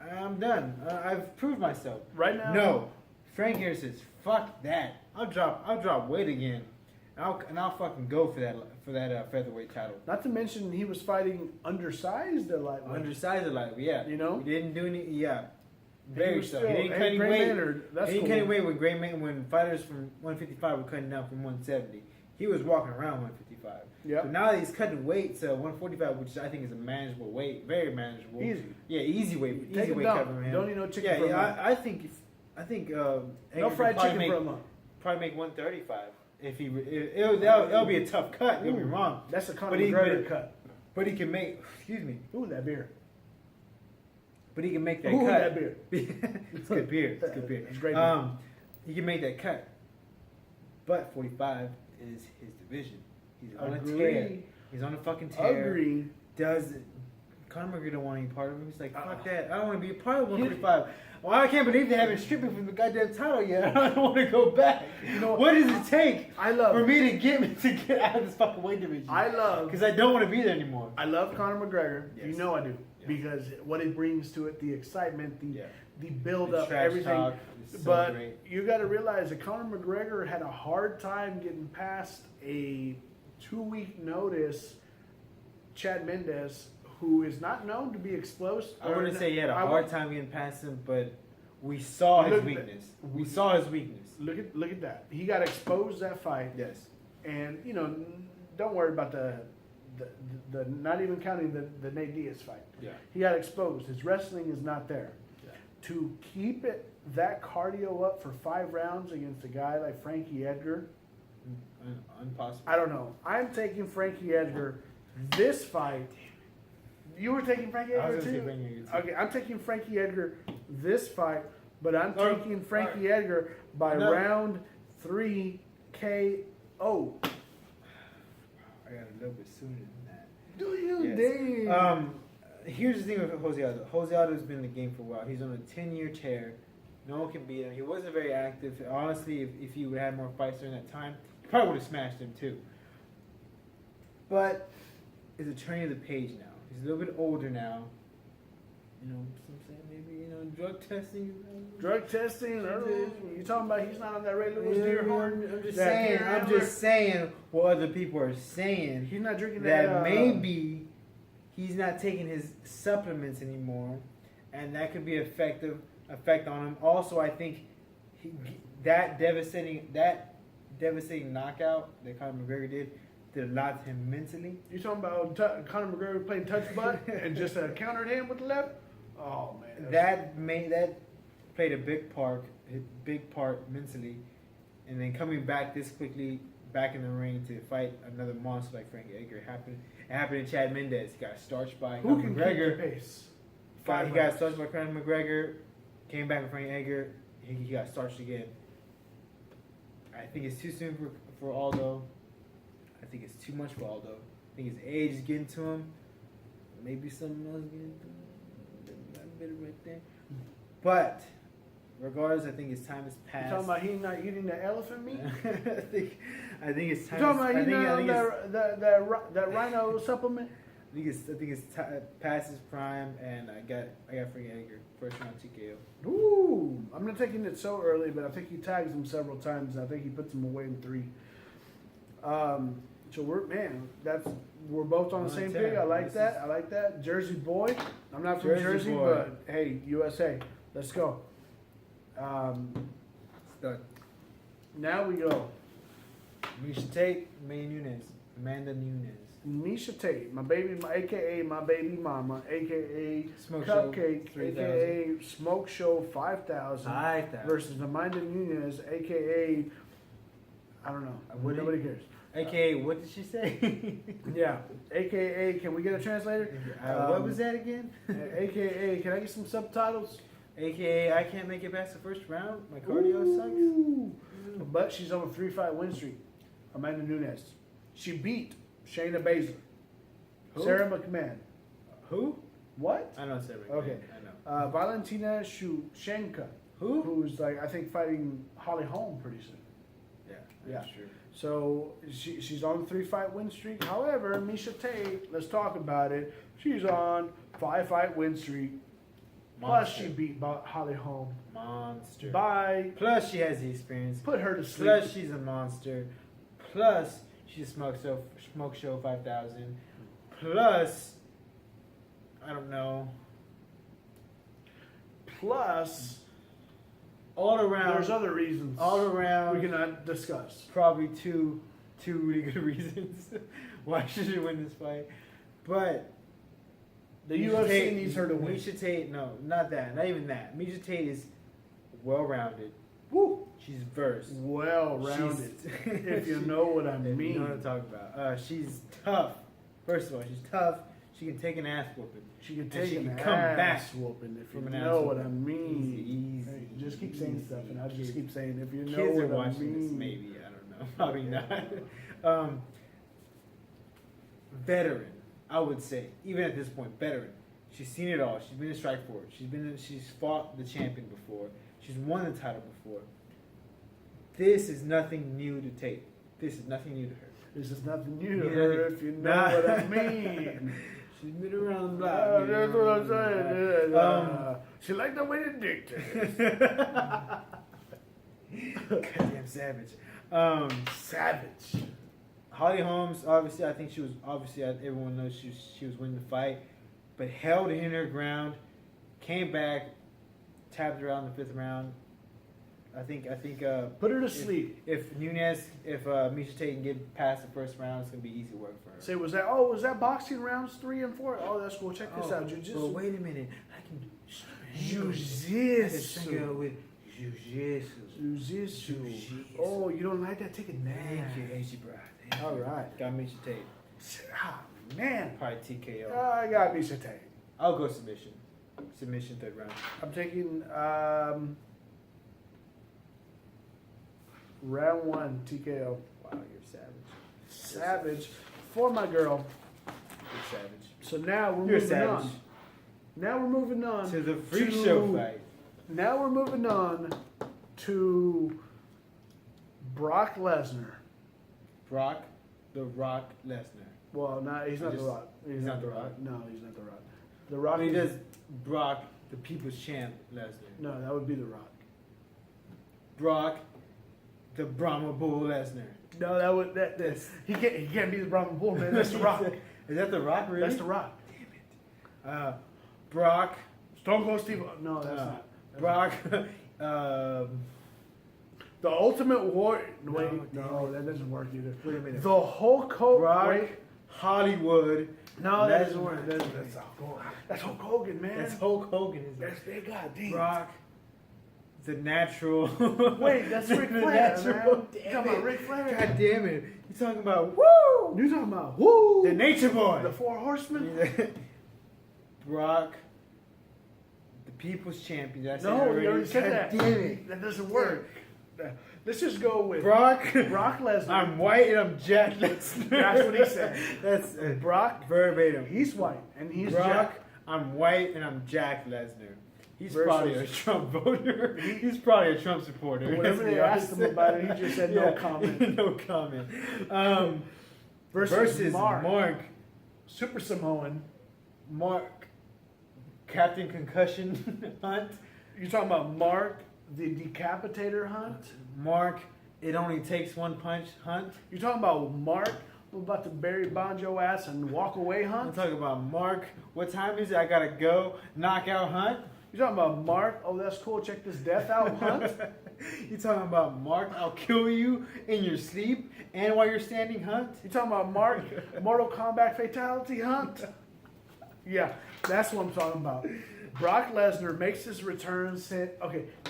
I'm done. I've proved myself. Right now, No, Frank here says, "Fuck that. I'll drop weight again, and I'll fucking go for that featherweight title." Not to mention he was fighting undersized at lightweight. Undersized lightweight, yeah. You know? he didn't do any, yeah. He Very was so. still- He didn't hey, cut any Gray weight. Maynard, that's he didn't cool. cut any weight with Gray Maynard when fighters from 155 were cutting down from 170. He was walking around 155. Yep. So now he's cutting weight to 145, which I think is a manageable weight, very manageable. Easy. Yeah, easy weight, Take easy him weight down. cut for him. Don't need no chicken yeah, for a yeah, month. I think No Edgar fried could chicken make, for a month. probably make 135 if he. It'll be a tough cut. Don't be Ooh, wrong. That's a Conor But he- McGregor but- cut. But he can make. Excuse me. Ooh, that beer. But he can make that Ooh, cut. that beer. It's good beer. It's good beer. It's great beer. He can make that cut. But 45 is his division. He's on a tear. Agree. He's on a fucking tear. Agree. Does Conor McGregor don't want any part of him. He's like, fuck that. I don't want to be a part of 145. Well, I can't believe they haven't stripped me from the goddamn title yet. I don't want to go back. You know what does it take for me to get out of this fucking weight division? Because I don't want to be there anymore. I love Conor McGregor. Yes. You know I do. Yeah. Because what it brings to it, the excitement, the build The up, trash everything. talk is so But great. you got to realize that Conor McGregor had a hard time getting past a 2-week notice Chad Mendes, who is not known to be explosive. I wouldn't say he had a hard time getting past him, but we saw his weakness. We saw his weakness. Look at that. He got exposed that fight. Yes. And don't worry about the not even counting the Nate Diaz fight. Yeah. He got exposed. His wrestling is not there. Yeah. To keep that cardio up for 5 rounds against a guy like Frankie Edgar, Impossible. I don't know. I'm taking Frankie Edgar this fight. You were taking Frankie Edgar too? Okay, I'm taking Frankie Edgar this fight, but I'm taking Frankie Edgar by round 3 KO. I got a little bit sooner than that. Do you? Yes. Dang. Here's the thing with Jose Aldo. Jose Aldo's been in the game for a while. He's on a 10-year tear. No one can beat him. He wasn't very active. Honestly, if he would have had more fights during that time, he probably would have smashed him too. But is a turning of the page now. He's a little bit older now. You know, some say maybe drug testing. Drug testing. You talking about he's not on that Ray Lewis deer horn? I'm just saying what other people are saying. He's not drinking that. Maybe he's not taking his supplements anymore, and that could be effect on him. Also, I think that devastating knockout that Conor McGregor did a lot to him mentally. You talking about Conor McGregor playing touch butt and just countered him with the left? Oh man, that played a big part mentally, and then coming back this quickly back in the ring to fight another monster like Frankie Edgar happened to Chad Mendes. He got starched by Who Conor can McGregor. keep the pace? He got starched by Conor McGregor. Came back with Frankie Edgar. He got starched again. I think it's too soon for Aldo. I think it's too much for Aldo. I think his age is getting to him. Maybe something else getting to him. A bit right there. But regardless, I think his time has passed. You talking about he not eating the elephant meat? I think it's time. You talking about he not on that rhino supplement? I think it's past his prime, and I got Frankie Edgar first round TKO. Ooh, I'm not taking it so early, but I think he tags him several times. And I think he puts him away in 3. So we're both on the same page. I like that. Jersey boy. I'm not from Jersey, but hey, USA. Let's go. It's done. Now we go. Miesha Tate, Amanda Nunes. Miesha Tate, AKA my baby mama, AKA Smoke Cupcake, Show, AKA Smoke Show 5000 versus Amanda Nunes, AKA I don't know. Nobody cares. AKA, what did she say? Yeah. AKA, can we get a translator? What was that again? AKA, can I get some subtitles? AKA, I can't make it past the first round. My cardio sucks. But she's on a 3-fight win streak. Amanda Nunes. She beat Shayna Baszler. Sarah McMahon. Who? What? I know Sarah McMahon. Okay. I know. Valentina Shevchenko. Who's I think fighting Holly Holm pretty soon. Yeah. True. So she's on a 3-fight win streak. However, Miesha Tate, let's talk about it. She's on 5-fight win streak. Plus, she beat Holly Holm. Monster. Plus, she has the experience. Put her to sleep. Plus, she's a monster. Plus, she's Smoke Show 5000. Plus, I don't know. Plus, all around. There's other reasons. All around. We cannot discuss. Probably two really good reasons why she should win this fight. But the UFC needs her to win. Miesha Tate, no, not that. Not even that. Miesha Tate is well-rounded. Woo! She's versed. Well-rounded. If you know what I mean. You know what I'm talking about. She's tough. First of all, she's tough. She can take an ass whooping. She can take an come back ass whooping if you from know what I mean. Easy. Hey, just keep saying stuff, and I'll just keep saying if you know kids what are watching I mean. this, maybe. I don't know. Probably not. Veteran, I would say. Even at this point, veteran. She's seen it all. She's been in Strikeforce. She's fought the champion before. She's won the title before. This is nothing new to Tate. This is nothing new to her. This is nothing new to her, if you know what I mean. She's been around the block. That's what I'm saying. She liked the way the dick tastes. Goddamn savage. Savage. Holly Holmes, obviously, I think everyone knows she was winning the fight, but held in her ground, came back, tapped her out in the 5th round. I think. Put her to sleep. If Miesha Tate can get past the 1st round, it's gonna be easy work for her. Say, was that boxing rounds 3 and 4? Oh, that's cool. Check this out. Jiu-jitsu. Well, wait a minute. I can Jiu-jitsu. with jiu-jitsu. Jiu-jitsu. Oh, you don't like that? Take a nap. Thank you, AG Bro. All right. Got Miesha Tate. Ah, man. Probably TKO. I got Miesha Tate. I'll go submission. Submission 3rd round. I'm taking round 1 TKO. Wow, you're savage. Savage for my girl. You're savage. So now we're You're moving savage. on. Now we're moving on To the freak show fight. Now we're moving on to Brock Lesnar. Brock, the Rock Lesnar. Well, he's not The Rock. He's not The Rock? No, he's not The Rock. The Rock. He does Brock, the People's Champ Lesnar. No, that would be The Rock. Brock, the Brahma Bull Lesnar. No, he can't be the Brahma Bull, man. That's The Rock. Is that The Rock, really? That's The Rock. Damn it. Brock. Stone Cold Steve. No, that's not. Brock. The Ultimate Warrior. Wait, No, no, that doesn't work either. Wait a minute. The Hulk Hogan. Brock, Hollywood. No, that doesn't Lesnar. work. That's Hulk Hogan, man. That's Hulk Hogan, isn't That's it? big. God damn. Brock, the natural. Wait, that's Ric The Flair, natural. man. You Damn talking it. about Ric Flair? God damn it. You talking about woo? You talking about who? The Nature Boy. The Four Horsemen? Brock, the People's Champion. Did I say No, that you already? already said God that. Damn it. That doesn't work. Let's just go with Brock Lesnar. I'm white and I'm Jack Lesnar. That's what he said. That's Brock, verbatim. he's white and he's Brock, Jack. I'm white and I'm Jack Lesnar. He's Versus- probably a Trump voter. He's probably a Trump supporter. Whenever let's be they asked honest. him about it, he just said no comment. No comment. Versus Mark. Super Samoan. Mark, Captain Concussion Hunt. You're talking about Mark, the Decapitator Hunt? Mark, it only takes one punch Hunt. You're talking about Mark, who about to bury Bonjo ass and walk away I'm Hunt? talking about Mark. What time is it? I gotta go. Knockout Hunt. You're talking about Mark, oh that's cool, check this death out Hunt? You talking about Mark? I'll kill you in your sleep and while you're standing Hunt. You talking about Mark, Mortal Kombat Fatality Hunt? Yeah, that's what I'm talking about. Brock Lesnar makes his return since,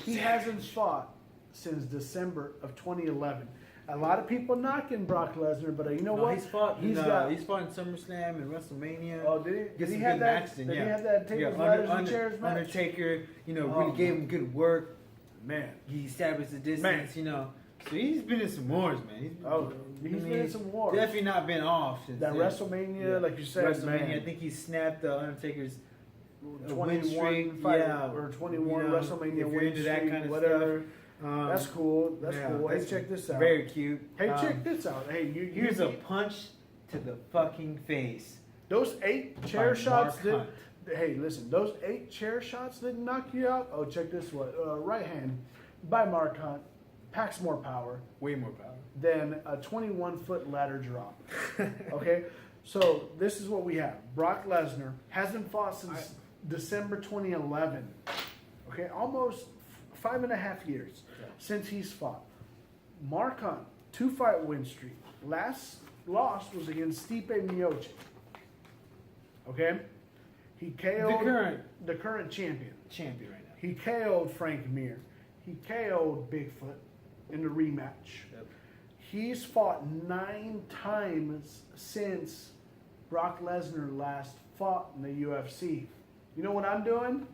he hasn't fought since December of 2011. A lot of people knocking Brock Lesnar, but you know what? He's fought. He's He's got. fought in SummerSlam and WrestleMania. Oh, did he? Get Did he some have good that? matches in, Did he yeah. have that tables, ladders, and chairs match? Undertaker, Oh, really gave him good work. Man, He established the distance, Man. So he's been in some wars, man. He's been in some wars. Definitely not been off since That then. WrestleMania, like you said, WrestleMania. man. I think he snapped the Undertaker's 21 fight, or 21 WrestleMania if you're win into that streak, kind of whatever. stuff. That's cool. That's yeah, cool. Hey, that's check this out. Very cute. Hey, check this out. Hey, you Here's a punch to the fucking face. those 8 chair by shots Mark did. Hunt. Hey, listen, those 8 chair shots didn't knock you out. Oh, check this one. Right hand by Mark Hunt packs more power Way more power. than a 21-foot ladder drop. Okay, so this is what we have. Brock Lesnar hasn't fought since December 2011. Okay, almost 5.5 years since he's fought. Mark Hunt, 2-fight win streak. Last loss was against Stipe Miocic. Okay, he KO'd the current champion. Champion right now. He KO'd Frank Mir. He KO'd Bigfoot in the rematch. Yep. He's fought 9 times since Brock Lesnar last fought in the UFC. You know what I'm doing?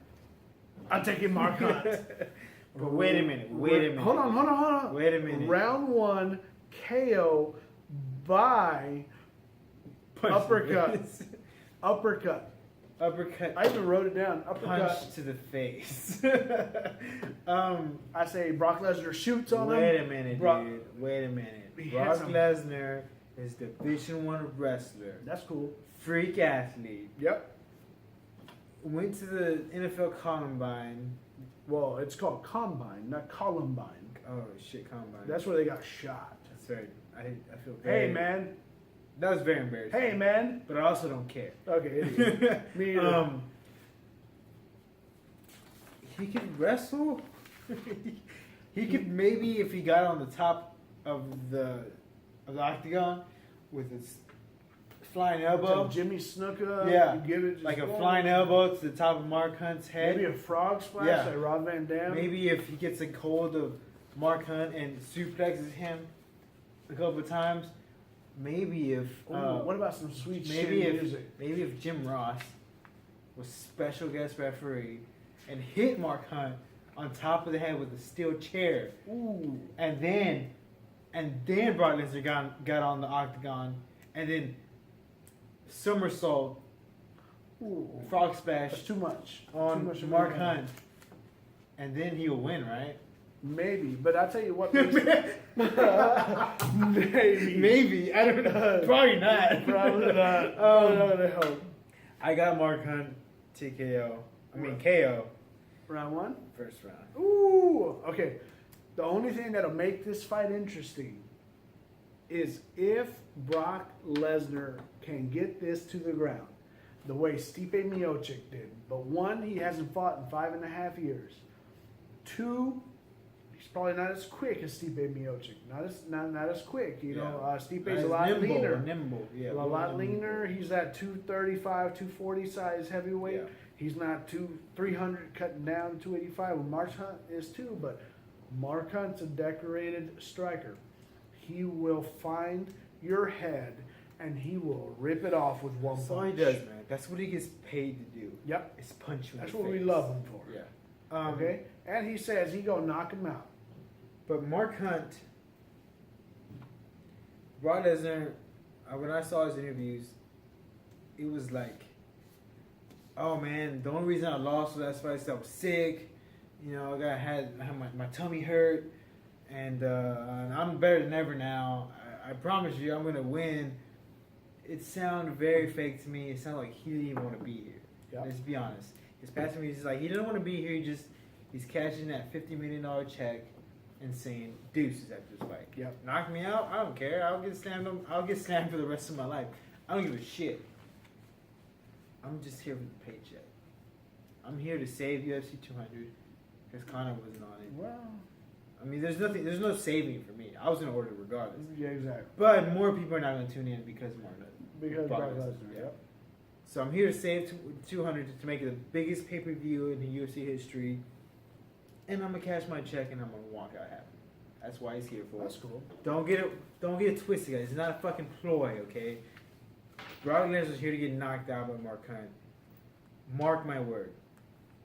I'm taking Mark Hunt. But wait a minute. Hold on. Wait a minute. Round 1, KO by Punch uppercut. the face. Uppercut. uppercut. I even wrote it down. Punch Uppercut. to the face. I say Brock Lesnar shoots on him. Wait a minute, Brock- dude. Wait a minute. He Brock hits him. Lesnar is Division I wrestler, That's cool. freak athlete. Yep. Went to the NFL Combine. Well, it's called Combine, not Columbine. Oh shit, Combine. That's where they got shot. That's very. I feel very. Hey, man. That was very embarrassing. Hey, man. But I also don't care. Okay, idiot. Me either. He could wrestle. He could maybe, if he got on the top of the octagon with his flying elbow, Like Jimmy Snuka. Yeah. You give it just like a one. flying elbow to the top of Mark Hunt's head. Maybe a frog splash Yeah. like Rob Van Dam. Maybe if he gets a hold of Mark Hunt and suplexes him a couple of times. Maybe if Ooh, what about some sweet maybe shit if music? maybe if Jim Ross was special guest referee and hit Mark Hunt on top of the head with a steel chair, Ooh. and then Brock Lesnar got on the octagon, and then somersault, Ooh. frog splash That's too much. on Too much of Mark anything. Hunt, and then he'll win, right? Maybe, but I tell you what. Maybe. Maybe, I don't know. Probably not. Probably not. I hope. I got Mark Hunt KO Round one. first round. Ooh. Okay. The only thing that'll make this fight interesting is if Brock Lesnar can get this to the ground the way Stipe Miocic did. But one, he hasn't fought in 5.5 years. Two, he's probably not as quick as Stipe Miocic. Not as quick. You know, Stipe's a lot leaner. Nimble, yeah. A lot leaner. He's that 235, 240 size heavyweight. Yeah. He's not 300 cutting down to 285. Well, Mark Hunt is too, but Mark Hunt's a decorated striker. He will find your head and he will rip it off with one That's all punch. he does, man. That's what he gets paid to do. Yep. Is punch you in That's the what we face. love him for. Yeah. Okay? And he says he gonna knock him out. But Mark Hunt, Brock Lesnar, when I saw his interviews, it was like, oh man, the only reason I lost was that's why I was sick. You know, I had my tummy hurt, and I'm better than ever now. I promise you, I'm gonna win. It sounded very fake to me. It sounded like he didn't even want to be here. Yep. Let's be honest. His past me, he's like he didn't want to be here. He's cashing that $50 million check and saying deuces after this fight. Yep. Knock me out. I don't care. I'll get slammed. I'll get slammed for the rest of my life. I don't give a shit. I'm just here for the paycheck. I'm here to save UFC 200 because Conor wasn't on it. Well, I mean, there's no saving for me. I was gonna order regardless. yeah, exactly. But more people are not gonna tune in because of Mark. Because Brock Brock Lesnar, Lesnar. yeah. Yep. So I'm here to save 200 to make it the biggest pay-per-view in the UFC history, and I'm gonna cash my check and I'm gonna walk out happy. That's why he's here for. That's cool. Don't get it twisted, guys. It's not a fucking ploy, okay? Brock Lesnar's here to get knocked out by Mark Hunt. Mark my word,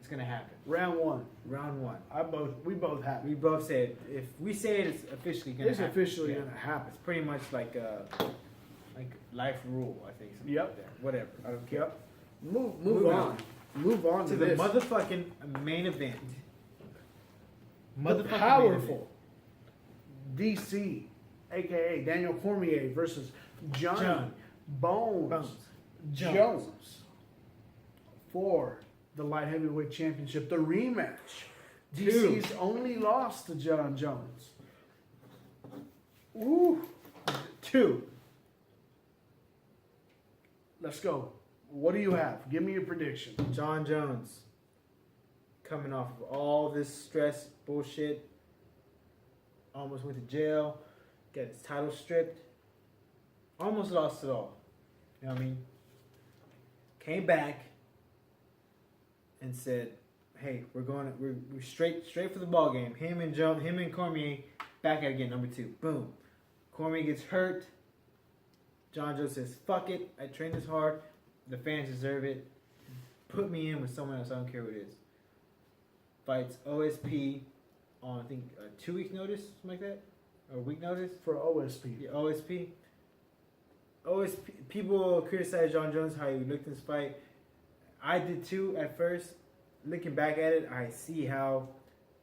it's gonna happen. Round one. Round one. We both have it. We both say it. If we say it, it's officially gonna It's happen. officially Yeah. gonna happen. It's pretty much like life rule, I think. Something Yep. like that. Whatever. I don't care. Yep. Move Move on. Move on To the this. motherfucking main event. The powerful DC, aka Daniel Cormier versus Johnny Bones Jones for the light heavyweight championship, the rematch. DC's only lost to John Jones. Ooh. 2. Let's go. What do you have? Give me your prediction. John Jones. Coming off of all this stress bullshit. Almost went to jail. Got his title stripped. Almost lost it all. You know what I mean? Came back and said, "Hey, we're straight for the ball game. Him and Cormier back at again, number 2. Boom. Cormier gets hurt. John Jones says, "Fuck it. I trained this hard. The fans deserve it. Put me in with someone else. I don't care who it is." Fights OSP on, I think, a 2-week notice, something like that, or a week notice. For OSP. Yeah, OSP. People criticize John Jones how he looked in this fight. I did too at first. Looking back at it, I see how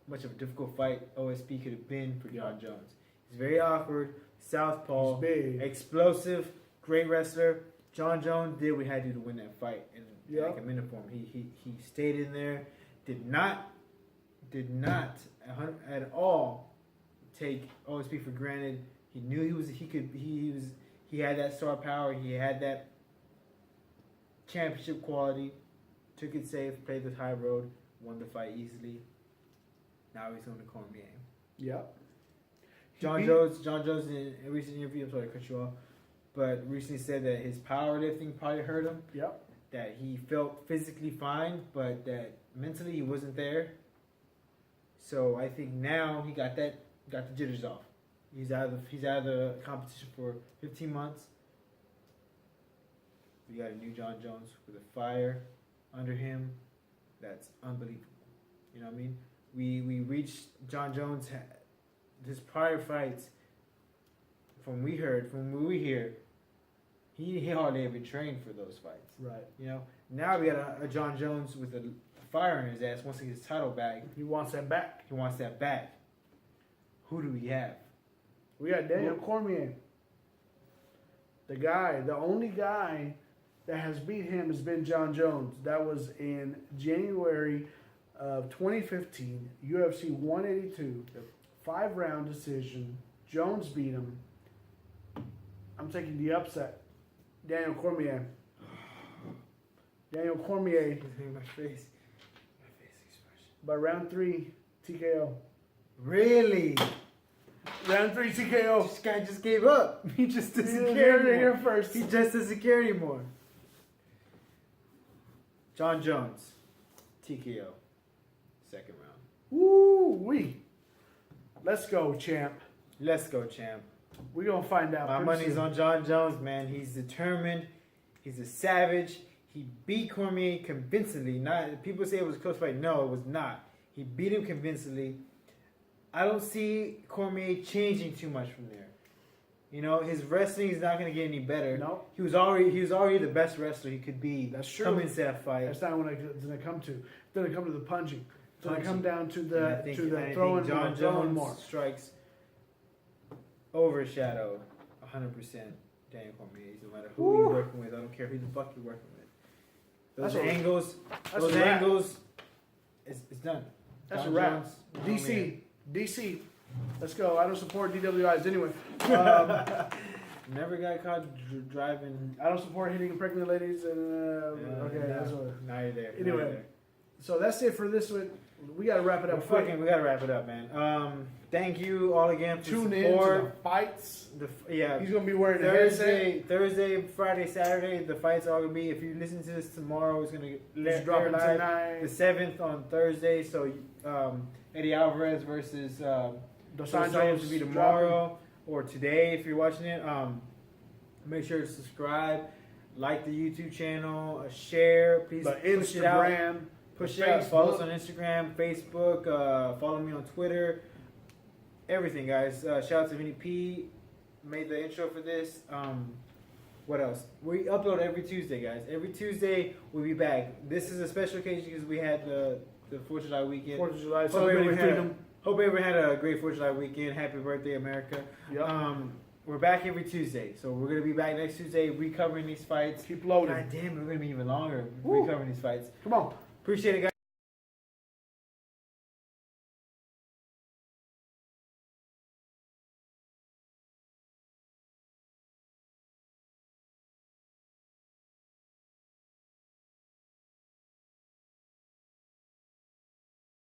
much of a difficult fight OSP could have been for John Jones. He's very awkward, southpaw, He's big. explosive, great wrestler. John Jones did what he had to do to win that fight in like a minute for him. He stayed in there, did not at all take OSP for granted. He knew he had that star power. He had that championship quality. Took it safe, played the high road, won the fight easily. Now he's on the Cormier. Yep. John Jones in a recent interview, I'm sorry to cut you off, but recently said that his powerlifting probably hurt him. Yep. That he felt physically fine, but that mentally he wasn't there. So I think now he got the jitters off. He's out of the competition for 15 months. We got a new John Jones with a fire under him. That's unbelievable. You know what I mean? We reached John Jones, his prior fights, from what we hear, he hardly ever trained for those fights. Right. You know, now we got a John Jones with a fire in his ass. Once he gets his title back, He wants that back. he wants that back. Who do we have? We got Daniel Cormier. The only guy that has beat him has been John Jones. That was in January of 2015, UFC 182, 5-round decision. Jones beat him. I'm taking the upset. Daniel Cormier. Daniel Cormier My face expression. by round 3 TKO. Really? Round 3 TKO. This guy just gave up. He just doesn't Here, care here, anymore. here first. He just doesn't care anymore. John Jones, TKO, second round. Woo-wee. Let's go, champ. Let's go, champ. We're going to find out. My pretty money's soon. on John Jones, man. He's determined. He's a savage. He beat Cormier convincingly. Not people say it was a close fight. No, it was not. He beat him convincingly. I don't see Cormier changing too much from there. You know, his wrestling is not going to get any better. No. He was already the best wrestler he could be. That's true. Coming into that fight. That's not what it's going to come to. It's going to come to the punching. It's going to come Punching. down to And I the think throwing John more, throwing Jones more. strikes overshadow 100% Daniel Cormier. No matter who you're working with, I don't care who the fuck you're working with. Those angles, it's done. That's John a wrap. Jones, DC. Let's go. I don't support DWIs anyway. Never got caught driving. I don't support hitting pregnant ladies. And okay, no, that's what. now you're there. Anyway, Now you're there. So that's it for this one. We got to wrap it up. We gotta wrap it up, man. Thank you all again for Tune in support. to the fights. Yeah, He's gonna be wearing a headset. Thursday, Friday, Saturday. The fights are gonna be. If you listen to this tomorrow, it's gonna Let's drop it live tonight. the 7th on Thursday. So Eddie Alvarez versus Dos Dos Anjos Anjos will be tomorrow or today if you're watching it. Make sure to subscribe, like the YouTube channel, share. Please The push it out. Instagram. Push the it out. Follow us Facebook. on Instagram, Facebook. Follow me on Twitter. Everything, guys. Shout out to Vinny P. Made the intro for this. What else? We upload every Tuesday, guys. Every Tuesday we'll be back. This is a special occasion because we had the 4th of July weekend. 4th of July. Hope Celebrating everyone, freedom. hope everyone had a great 4th of July weekend. Happy birthday, America. Yep. We're back every Tuesday. So we're going to be back next Tuesday recovering these fights. Keep loading. God damn, we're going to be even longer Woo. recovering these fights. Come on. Appreciate it, guys.